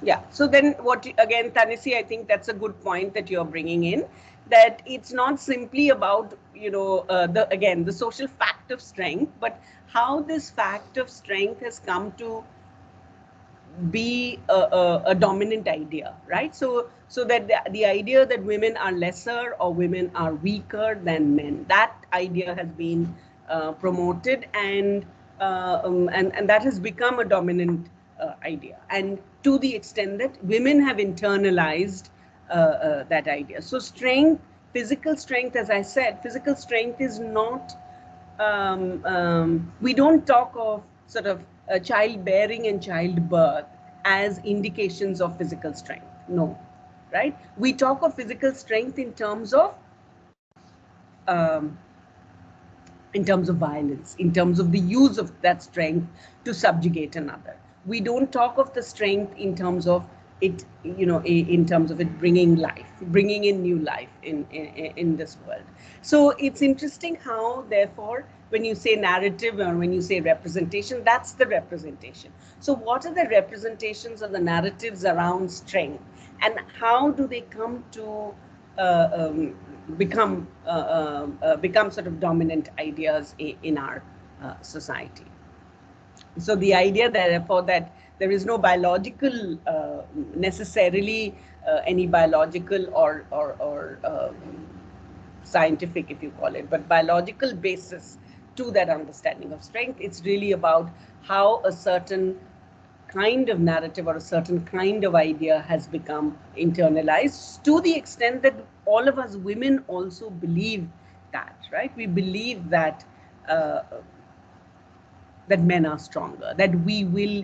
Yeah, so then what, again, Tanisi, I think that's a good point that you're bringing in, that it's not simply about, the social fact of strength, but how this fact of strength has come to be a dominant idea, right? So that the idea that women are lesser or women are weaker than men, that idea has been promoted, and that has become a dominant idea, and to the extent that women have internalized that idea. So strength, physical strength, as I said, physical strength is not, we don't talk of sort of childbearing and childbirth as indications of physical strength. No, right? We talk of physical strength in terms of violence, in terms of the use of that strength to subjugate another. We don't talk of the strength in terms of it, in terms of it bringing life, bringing in new life in this world. So it's interesting how, therefore, when you say narrative or when you say representation, that's the representation. So what are the representations of the narratives around strength, and how do they come to become sort of dominant ideas in our society? So the idea, therefore, that there is no biological, necessarily any biological or scientific, if you call it, but biological basis to that understanding of strength. It's really about how a certain kind of narrative or a certain kind of idea has become internalized, to the extent that all of us women also believe that, right? We believe that that men are stronger, that we will,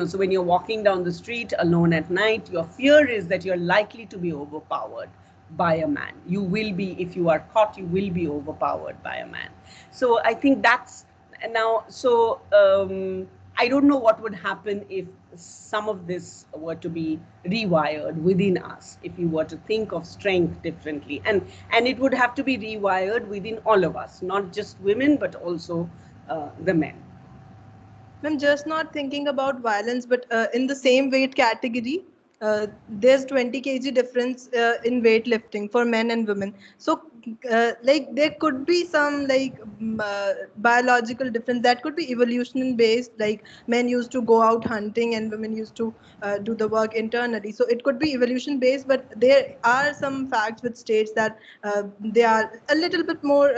so when you're walking down the street alone at night, your fear is that you're likely to be overpowered by a man. You will be, if you are caught, you will be overpowered by a man. So I think that's now, so I don't know what would happen if some of this were to be rewired within us, if you were to think of strength differently, and it would have to be rewired within all of us, not just women, but also the men. I'm just not thinking about violence, but in the same weight category, there's 20 kg difference in weightlifting for men and women. So, like, there could be some biological difference that could be evolution based. Like, men used to go out hunting and women used to do the work internally. So it could be evolution based, but there are some facts which states that they are a little bit more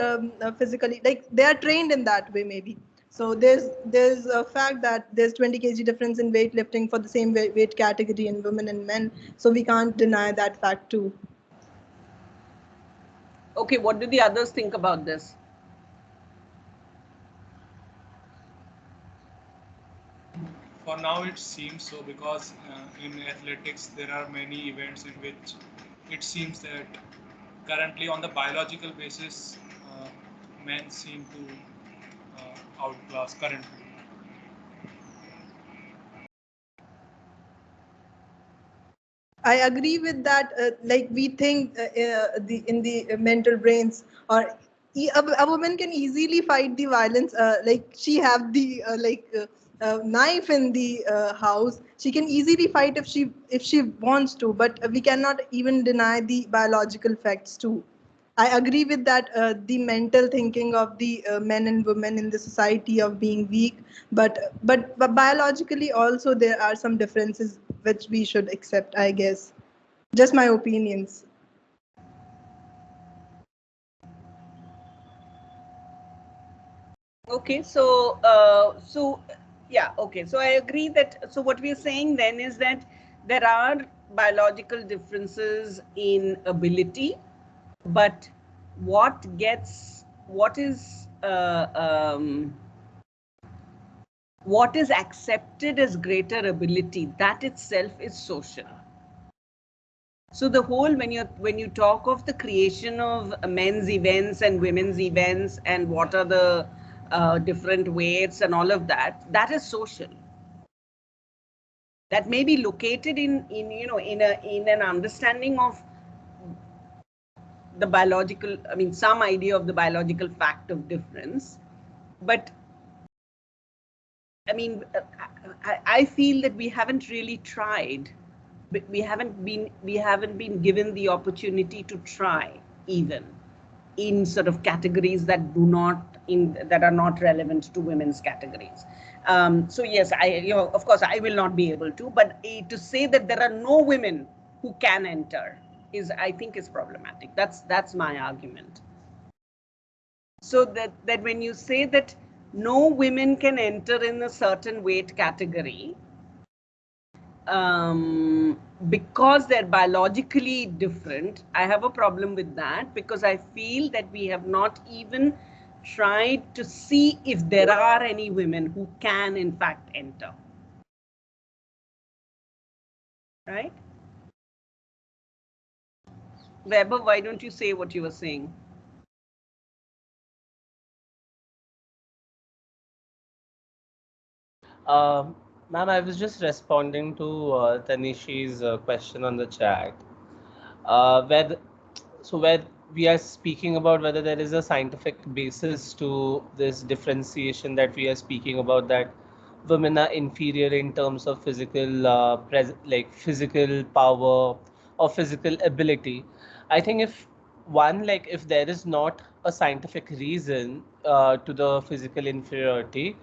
physically, like they are trained in that way, maybe. So there's a fact that there's 20 kg difference in weightlifting for the same weight category in women and men. So we can't deny that fact too. Okay, what do the others think about this? For now, it seems so, because in athletics there are many events in which it seems that currently, on the biological basis, men seem to outclass currently. I agree with that. Like we think in the mental brains, or a woman can easily fight the violence. Like she have the knife in the house. She can easily fight if she wants to. But we cannot even deny the biological facts too. I agree with that. The mental thinking of the men and women in the society of being weak, but biologically also there are some differences which we should accept, I guess. Just my opinions. Okay, so yeah, okay. So I agree that, so what we are saying then is that there are biological differences in ability, but what is accepted as greater ability, that itself is social. So the whole, when you talk of the creation of men's events and women's events and what are the different weights and all of that, that is social. That may be located in an understanding of the biological, I mean, some idea of the biological fact of difference, but I mean, I feel that we haven't really tried. We haven't been given the opportunity to try even in sort of categories that are not relevant to women's categories. So yes, of course I will not be able to, but to say that there are no women who can enter I think is problematic. That's my argument. So that when you say that no women can enter in a certain weight category, because they're biologically different, I have a problem with that, because I feel that we have not even tried to see if there are any women who can in fact enter. Right? Weber, why don't you say what you were saying? Ma'am, I was just responding to Tanishi's question on the chat. Where we are speaking about whether there is a scientific basis to this differentiation that we are speaking about, that women are inferior in terms of physical like physical power or physical ability. I think if there is not a scientific reason to the physical inferiority,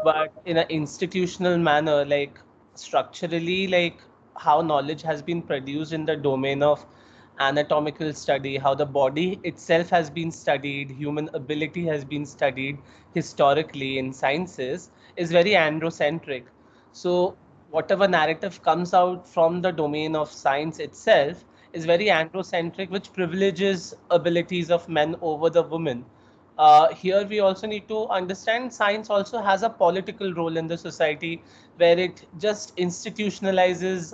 but in an institutional manner, like structurally, like how knowledge has been produced in the domain of anatomical study, how the body itself has been studied, human ability has been studied historically in sciences, is very androcentric. So whatever narrative comes out from the domain of science itself is very androcentric, which privileges abilities of men over the women. Here we also need to understand science also has a political role in the society, where it just institutionalizes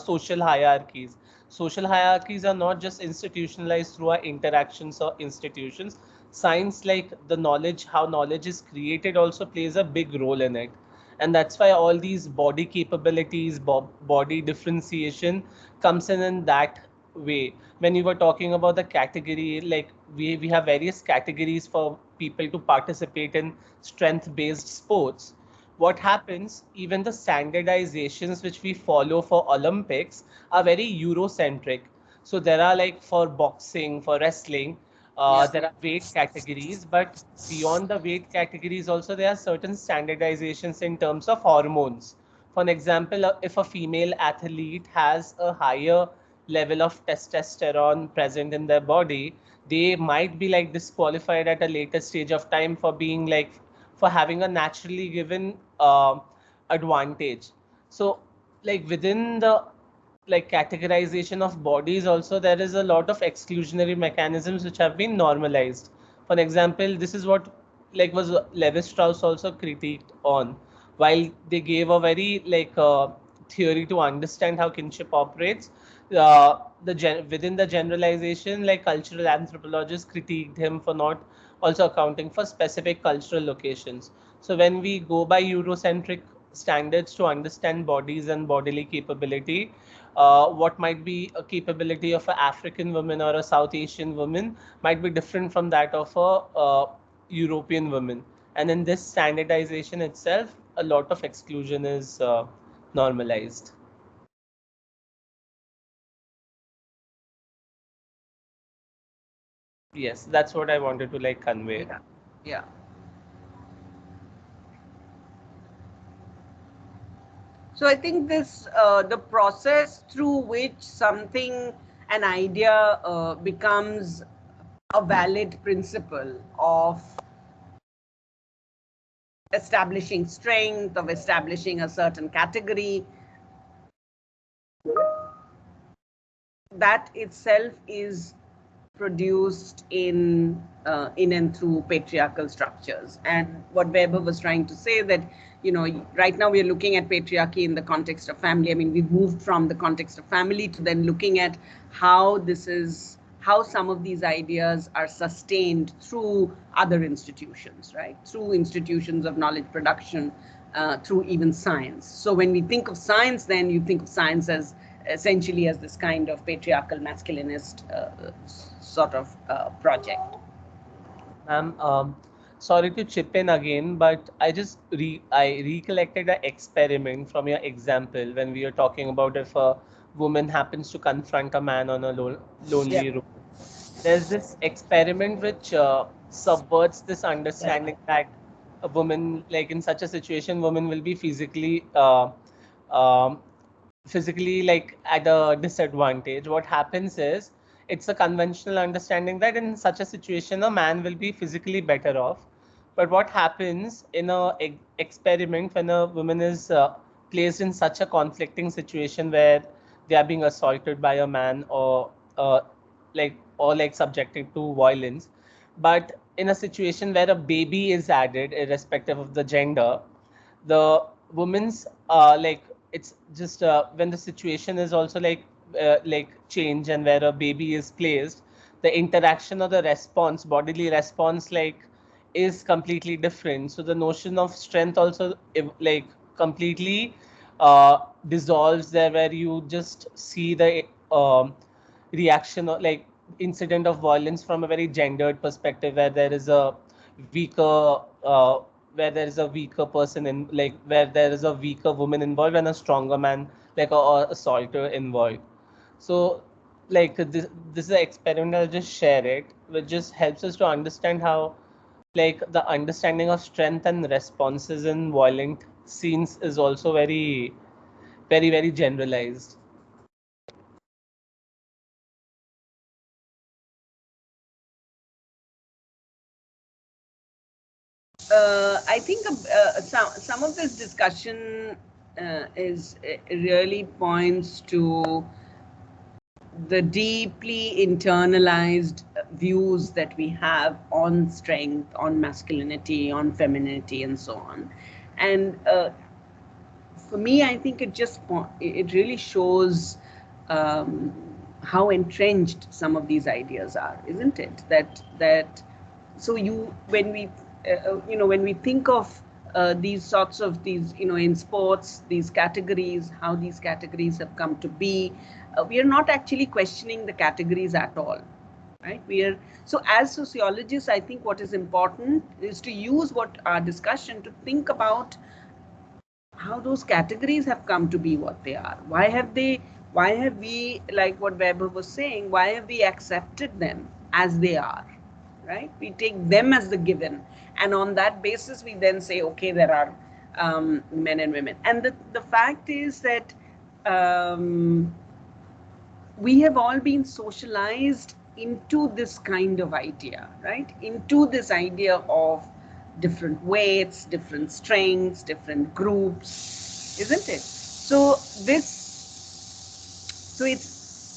social hierarchies. Social hierarchies are not just institutionalized through our interactions or institutions. Science, like the knowledge, how knowledge is created, also plays a big role in it. And that's why all these body capabilities, body differentiation comes in that way. When you were talking about the category, like we have various categories for people to participate in strength based sports. What happens, even the standardizations which we follow for Olympics are very Eurocentric. So there are, like, for boxing, for wrestling, there are weight categories, but beyond the weight categories also there are certain standardizations in terms of hormones. For an example, if a female athlete has a higher level of testosterone present in their body, they might be like disqualified at a later stage of time for being like, for having a naturally given advantage. So like within the like categorization of bodies also, there is a lot of exclusionary mechanisms which have been normalized. For example, this is what like was Levi Strauss also critiqued on, while they gave a very like theory to understand how kinship operates. Within the generalization, like cultural anthropologists critiqued him for not also accounting for specific cultural locations. So when we go by Eurocentric standards to understand bodies and bodily capability, what might be a capability of an African woman or a South Asian woman might be different from that of a European woman. And in this standardization itself, a lot of exclusion is normalized. Yes, that's what I wanted to like convey. Yeah. So I think this, the process through which an idea becomes a valid principle of establishing strength, of establishing a certain category, that itself is produced in and through patriarchal structures. And what Weber was trying to say that, right now we are looking at patriarchy in the context of family. I mean, we've moved from the context of family to then looking at how some of these ideas are sustained through other institutions, right? Through institutions of knowledge production, through even science. So when we think of science, then you think of science as essentially as this kind of patriarchal masculinist sort of project. Ma'am, sorry to chip in again, but I recollected an experiment from your example when we were talking about if a woman happens to confront a man on a lonely Yeah. road. There's this experiment which subverts this understanding that a woman, like in such a situation, woman will be um, physically like at a disadvantage. What happens is it's a conventional understanding that in such a situation a man will be physically better off. But what happens in a experiment when a woman is placed in such a conflicting situation where they are being assaulted by a man or subjected to violence, but in a situation where a baby is added irrespective of the gender, the woman's it's just when the situation is also change and where a baby is placed, the interaction or the response, bodily response, is completely different. So the notion of strength also completely dissolves there, where you just see the reaction or incident of violence from a very gendered perspective, where there is a weaker where there is a weaker person in where there is a weaker woman involved and a stronger man or assaulter involved. So this is an experiment. I'll just share it, which just helps us to understand how the understanding of strength and responses in violent scenes is also very very very generalized. I think some of this discussion is really points to the deeply internalized views that we have on strength, on masculinity, on femininity, and so on. And for me, I think it really shows how entrenched some of these ideas are, isn't it? That so you when we think of these sorts of these in sports, these categories, how these categories have come to be, we are not actually questioning the categories at all, right? So as sociologists, I think what is important is to use what our discussion to think about how those categories have come to be what they are. Why have we, like what Weber was saying, why have we accepted them as they are, right? We take them as the given, and on that basis we then say, okay, there are men and women. And the fact is that we have all been socialized into this kind of idea, right? Into this idea of different weights, different strengths, different groups, isn't it?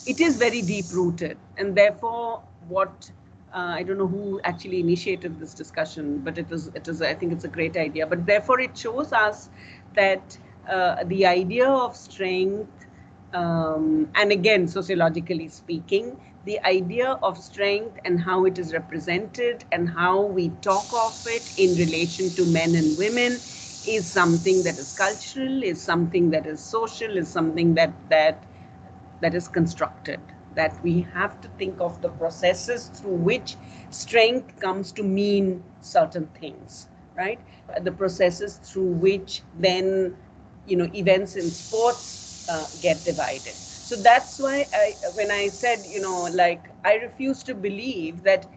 It is very deep rooted, and therefore what I don't know who actually initiated this discussion, but it is I think it's a great idea. But therefore it shows us that the idea of strength, and again, sociologically speaking, the idea of strength and how it is represented and how we talk of it in relation to men and women is something that is cultural, is something that is social, is something that is constructed. That we have to think of the processes through which strength comes to mean certain things, right? The processes through which then events in sports get divided. So that's why when I said I refuse to believe that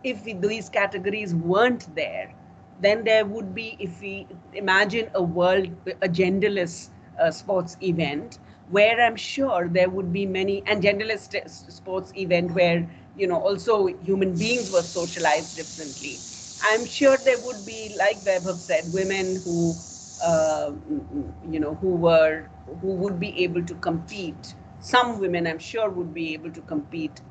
if these categories weren't there, then there would be, if we imagine a genderless sports event, where I'm sure there would be many, and genderless sports event where also human beings were socialized differently. I'm sure there would be, like Vaibhav said, women who uh, who would be able to compete. Some women, I'm sure, would be able to compete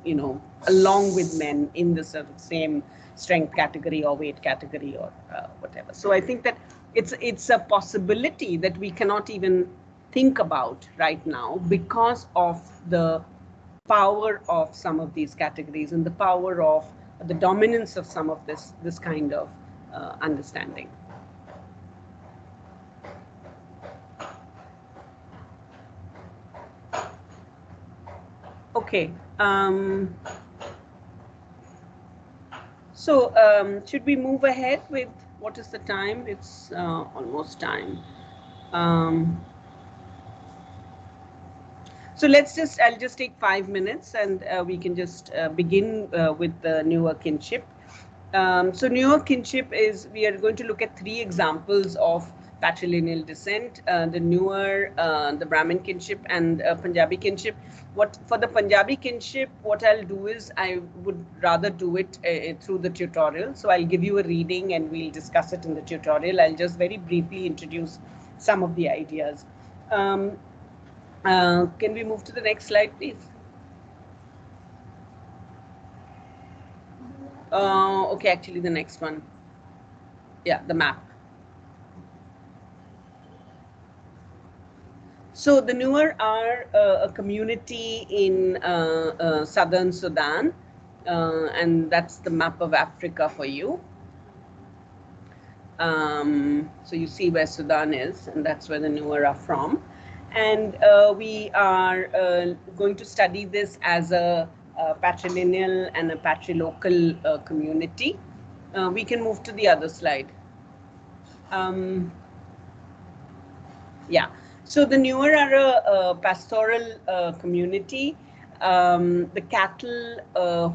along with men in the sort of same strength category or weight category or whatever. So I think that it's a possibility that we cannot even think about right now because of the power of some of these categories and the power of the dominance of some of this kind of understanding. Okay. Should we move ahead with what is the time? It's almost time. So I'll just take 5 minutes and we can just begin with the newer kinship. So newer kinship is, we are going to look at 3 examples of patrilineal descent, the newer, the Brahmin kinship and Punjabi kinship. For the Punjabi kinship, what I'll do is I would rather do it through the tutorial. So I'll give you a reading and we'll discuss it in the tutorial. I'll just very briefly introduce some of the ideas. Can we move to the next slide, please? Okay, actually the next one. Yeah, the map. So the Nuer are a community in southern Sudan, and that's the map of Africa for you. So you see where Sudan is, and that's where the Nuer are from. And we are going to study this as a patrilineal and a patrilocal community. We can move to the other slide. Yeah. So the Nuer are a pastoral community. The cattle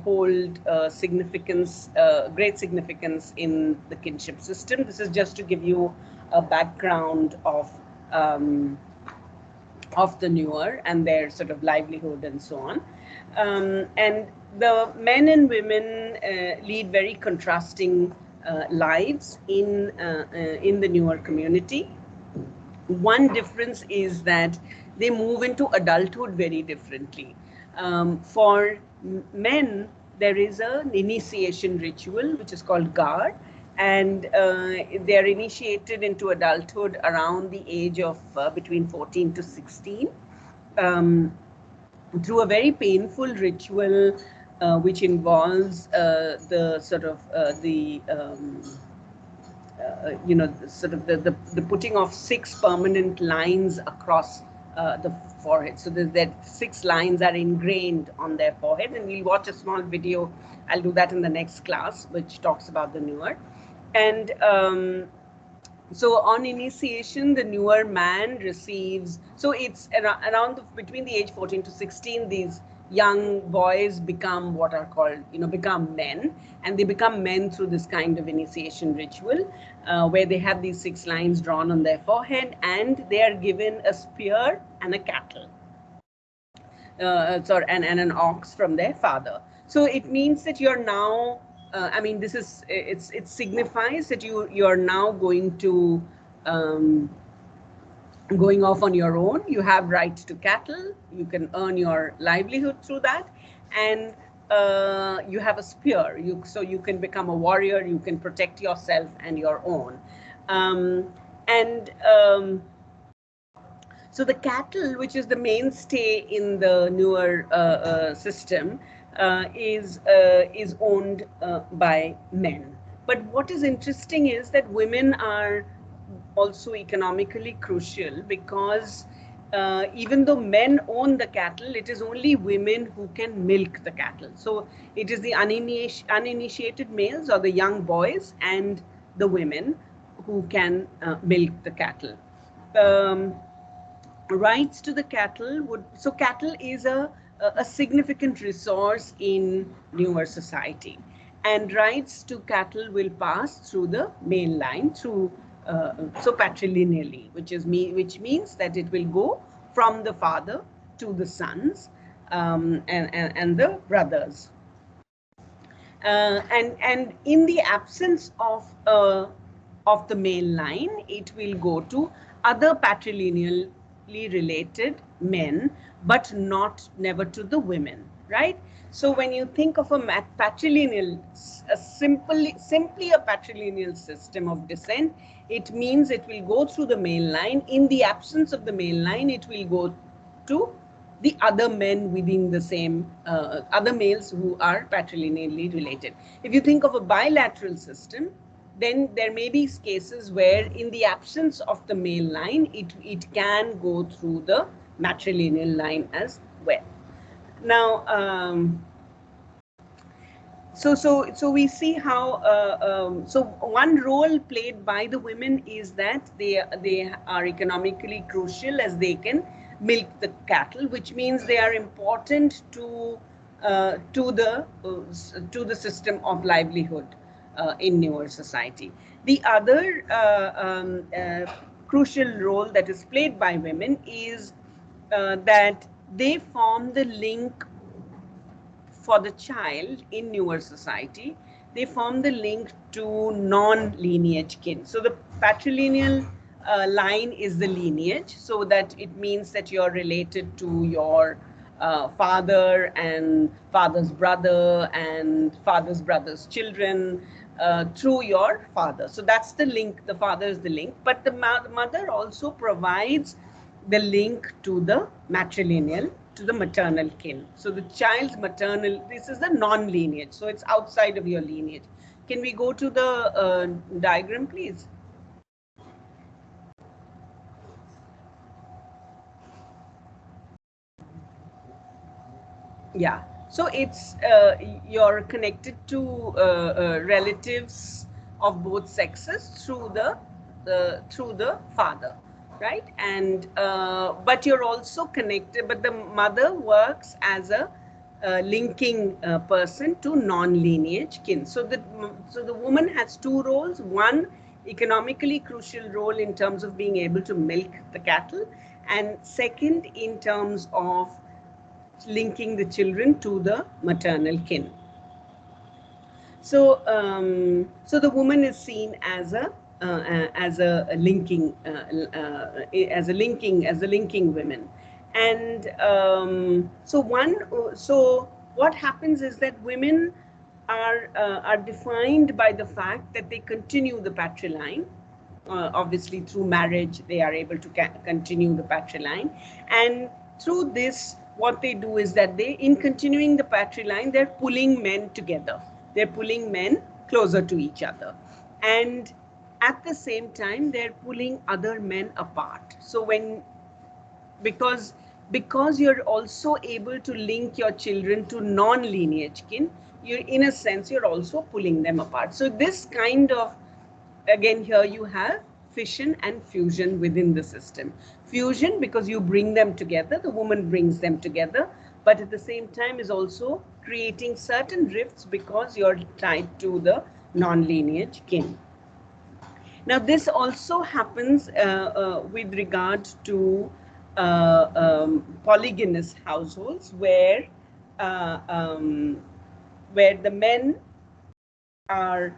hold significance, great significance in the kinship system. This is just to give you a background of the Nuer and their sort of livelihood and so on. And the men and women lead very contrasting lives in the Nuer community. One difference is that they move into adulthood very differently. For men, there is an initiation ritual, which is called Gar, and they are initiated into adulthood around the age of between 14 to 16 through a very painful ritual which involves the sort of the putting of 6 permanent lines across the forehead. So that 6 lines are ingrained on their forehead, and we'll watch a small video. I'll do that in the next class, which talks about the Nuer. And so on initiation, the Nuer man receives, so it's around between the age 14 to 16, these young boys become what are called, become men, and they become men through this kind of initiation ritual where they have these 6 lines drawn on their forehead, and they are given a spear and a cattle, and an ox from their father. So it means that you're now, it signifies that you're now going to going off on your own. You have right to cattle, you can earn your livelihood through that, and you have a spear, so you can become a warrior, you can protect yourself and your own. So the cattle, which is the mainstay in the Nuer system, is owned by men. But what is interesting is that women are also economically crucial, because even though men own the cattle, it is only women who can milk the cattle. So it is the uninitiated males or the young boys and the women who can milk the cattle. Rights to the cattle so cattle is a significant resource in Nuer society, and rights to cattle will pass through the male line, through so patrilineally, which means that it will go from the father to the sons and the brothers. And in the absence of the male line, it will go to other patrilineally related men, but never to the women, right? So when you think of a patrilineal, simply a patrilineal system of descent, it means it will go through the male line. In the absence of the male line, it will go to the other men within the same, other males who are patrilineally related. If you think of a bilateral system, then there may be cases where in the absence of the male line, it can go through the matrilineal line as well. Now, so we see how so one role played by the women is that they are economically crucial as they can milk the cattle, which means they are important to the system of livelihood in newer society. The other crucial role that is played by women is that they form the link for the child in newer society. They form the link to non-lineage kin. So the patrilineal line is the lineage, so that it means that you're related to your father and father's brother and father's brother's children through your father. So that's the link. The father is the link, but the mother also provides the link to the matrilineal, to the maternal kin. So the child's maternal, this is the non-lineage, so it's outside of your lineage. Can we go to the diagram, please? Yeah, so it's you're connected to relatives of both sexes through the father, right? And but you're also connected, but the mother works as a linking person to non-lineage kin. So the woman has two roles: one, economically crucial role in terms of being able to milk the cattle, and second, in terms of linking the children to the maternal kin. So, so the woman is seen as a linking women, and so what happens is that women are defined by the fact that they continue the patriline. Obviously, through marriage, they are able to continue the patriline, and through this, what they do is that in continuing the patriline, they're pulling men together. They're pulling men closer to each other, and at the same time, they're pulling other men apart. So because you're also able to link your children to non-lineage kin, in a sense, you're also pulling them apart. So this kind of, again, here you have fission and fusion within the system. Fusion because you bring them together, the woman brings them together, but at the same time is also creating certain rifts because you're tied to the non-lineage kin. Now, this also happens with regard to polygynous households where the men are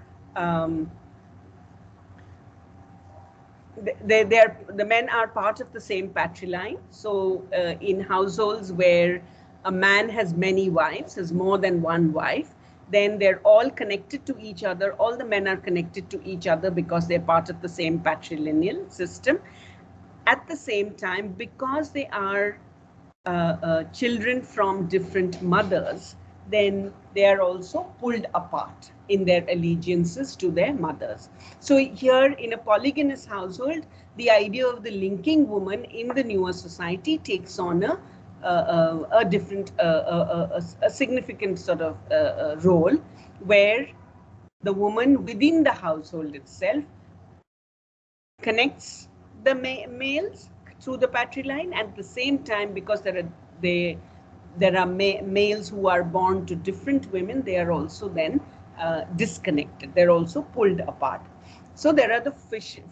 the men are part of the same patriline. So in households where a man has many wives, has more than one wife, then they're all connected to each other. All the men are connected to each other because they're part of the same patrilineal system. At the same time, because they are children from different mothers, then they are also pulled apart in their allegiances to their mothers. So here in a polygynous household, the idea of the linking woman in the newer society takes on a different, a significant sort of role, where the woman within the household itself connects the males through the patriline, and at the same time, because there are males who are born to different women, they are also then disconnected. They're also pulled apart. So there are the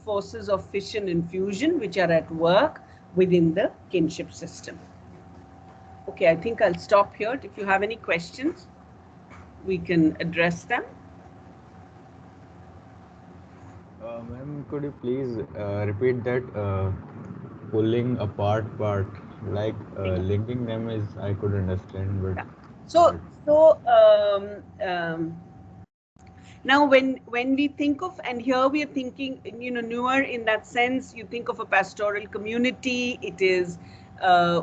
forces of fission and fusion which are at work within the kinship system. Okay, I think I'll stop here. If you have any questions, we can address them. Ma'am, could you please repeat that pulling apart part? Like linking them is I could understand, but So now when we think of, and here we are thinking, newer in that sense, you think of a pastoral community, it is,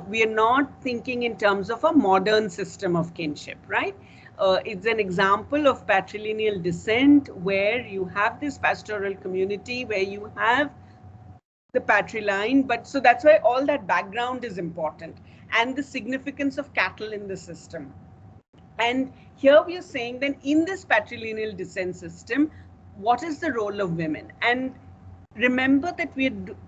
we are not thinking in terms of a modern system of kinship, right? It's an example of patrilineal descent where you have this pastoral community where you have the patriline, but so that's why all that background is important, and the significance of cattle in the system. And here we are saying then in this patrilineal descent system, what is the role of women? And remember that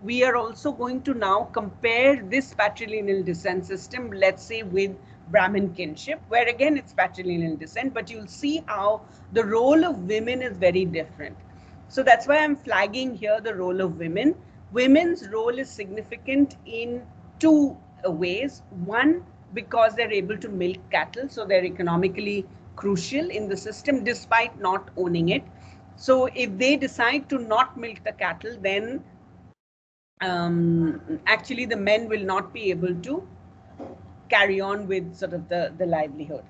we are also going to now compare this patrilineal descent system, let's say, with Brahmin kinship, where again it's patrilineal descent, but you'll see how the role of women is very different. So that's why I'm flagging here the role of women. Women's role is significant in two ways. One, because they're able to milk cattle, so they're economically crucial in the system despite not owning it. So if they decide to not milk the cattle, then actually the men will not be able to carry on with sort of the livelihood.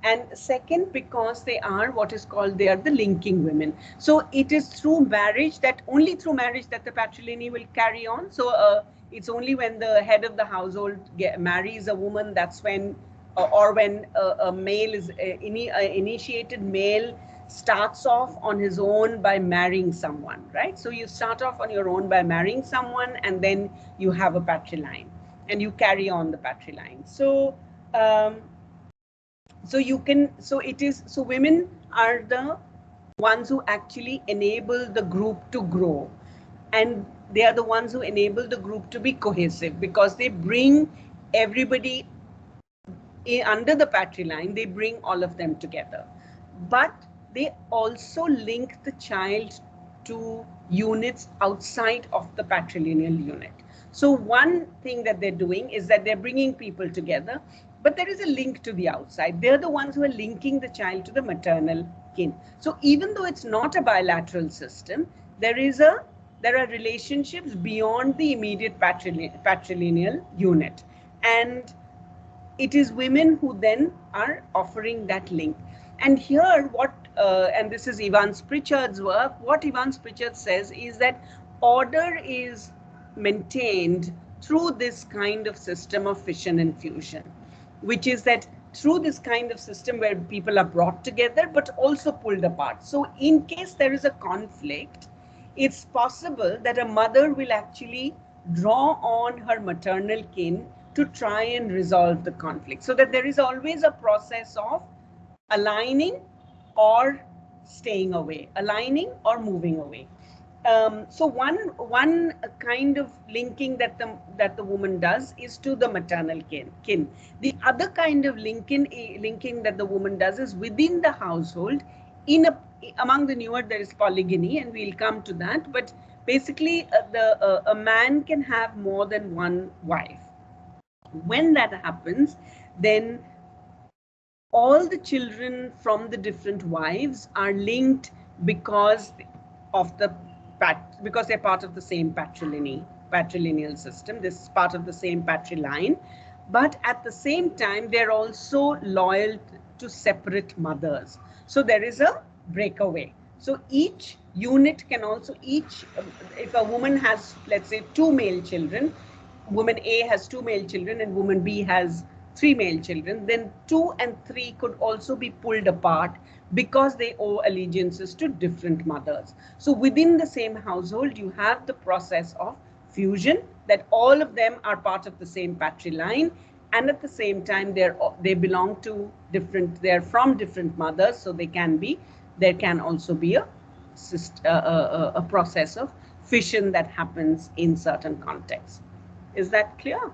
And second, because they are what is called, they are the linking women. So it is through marriage, that only through marriage that the patrilineal will carry on. So it's only when the head of the household marries a woman, that's when, or when a male is, initiated male starts off on his own by marrying someone, right? So you start off on your own by marrying someone, and then you have a patriline, and you carry on the patriline. So so women are the ones who actually enable the group to grow, and they are the ones who enable the group to be cohesive, because they bring everybody under the patriline, they bring all of them together. But they also link the child to units outside of the patrilineal unit. So one thing that they're doing is that they're bringing people together, but there is a link to the outside. They're the ones who are linking the child to the maternal kin. So even though it's not a bilateral system, there are relationships beyond the immediate patrilineal unit. And it is women who then are offering that link. And here and this is Evans Pritchard's work, what Evans Pritchard says is that order is maintained through this kind of system of fission and fusion, which is that through this kind of system where people are brought together but also pulled apart. So in case there is a conflict, it's possible that a mother will actually draw on her maternal kin to try and resolve the conflict, so that there is always a process of aligning or staying away, aligning or moving away. So one kind of linking that the woman does is to the maternal kin. The other kind of linking that the woman does is within the household. Among the newer, there is polygyny, and we'll come to that. But basically, a man can have more than one wife. When that happens, then all the children from the different wives are linked because they're part of the same patrilineal system. This is part of the same patriline, but at the same time they're also loyal to separate mothers. So there is a breakaway. So each unit can also, if a woman has, let's say, 2 male children, woman A has 2 male children and woman B has 3 male children, then 2 and 3 could also be pulled apart because they owe allegiances to different mothers. So within the same household, you have the process of fusion, that all of them are part of the same patriline, and at the same time they belong to different, they're from different mothers, so there can also be a process of fission that happens in certain contexts. Is that clear?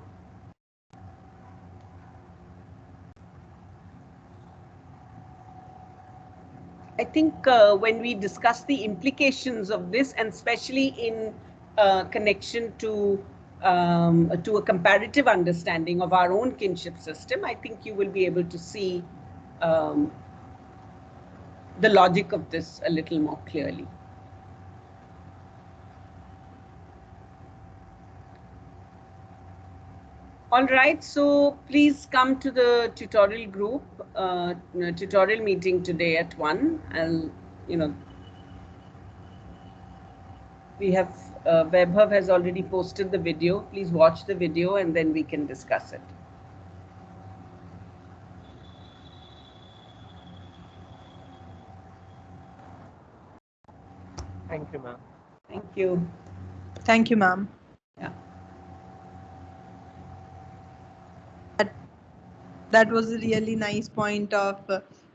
I think when we discuss the implications of this, and especially in connection to a comparative understanding of our own kinship system, I think you will be able to see the logic of this a little more clearly. All right, so please come to the tutorial group, tutorial meeting today at 1. And, we have, Vaibhav has already posted the video. Please watch the video and then we can discuss it. Thank you, ma'am. Thank you. Thank you, ma'am. Yeah. That was a really nice point of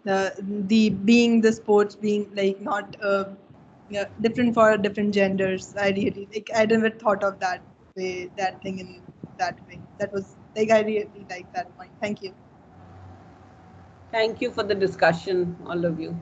the sports being like not different for different genders. I really like. I never thought of that way, that thing in that way. That was like I really like that point. Thank you. Thank you for the discussion, all of you.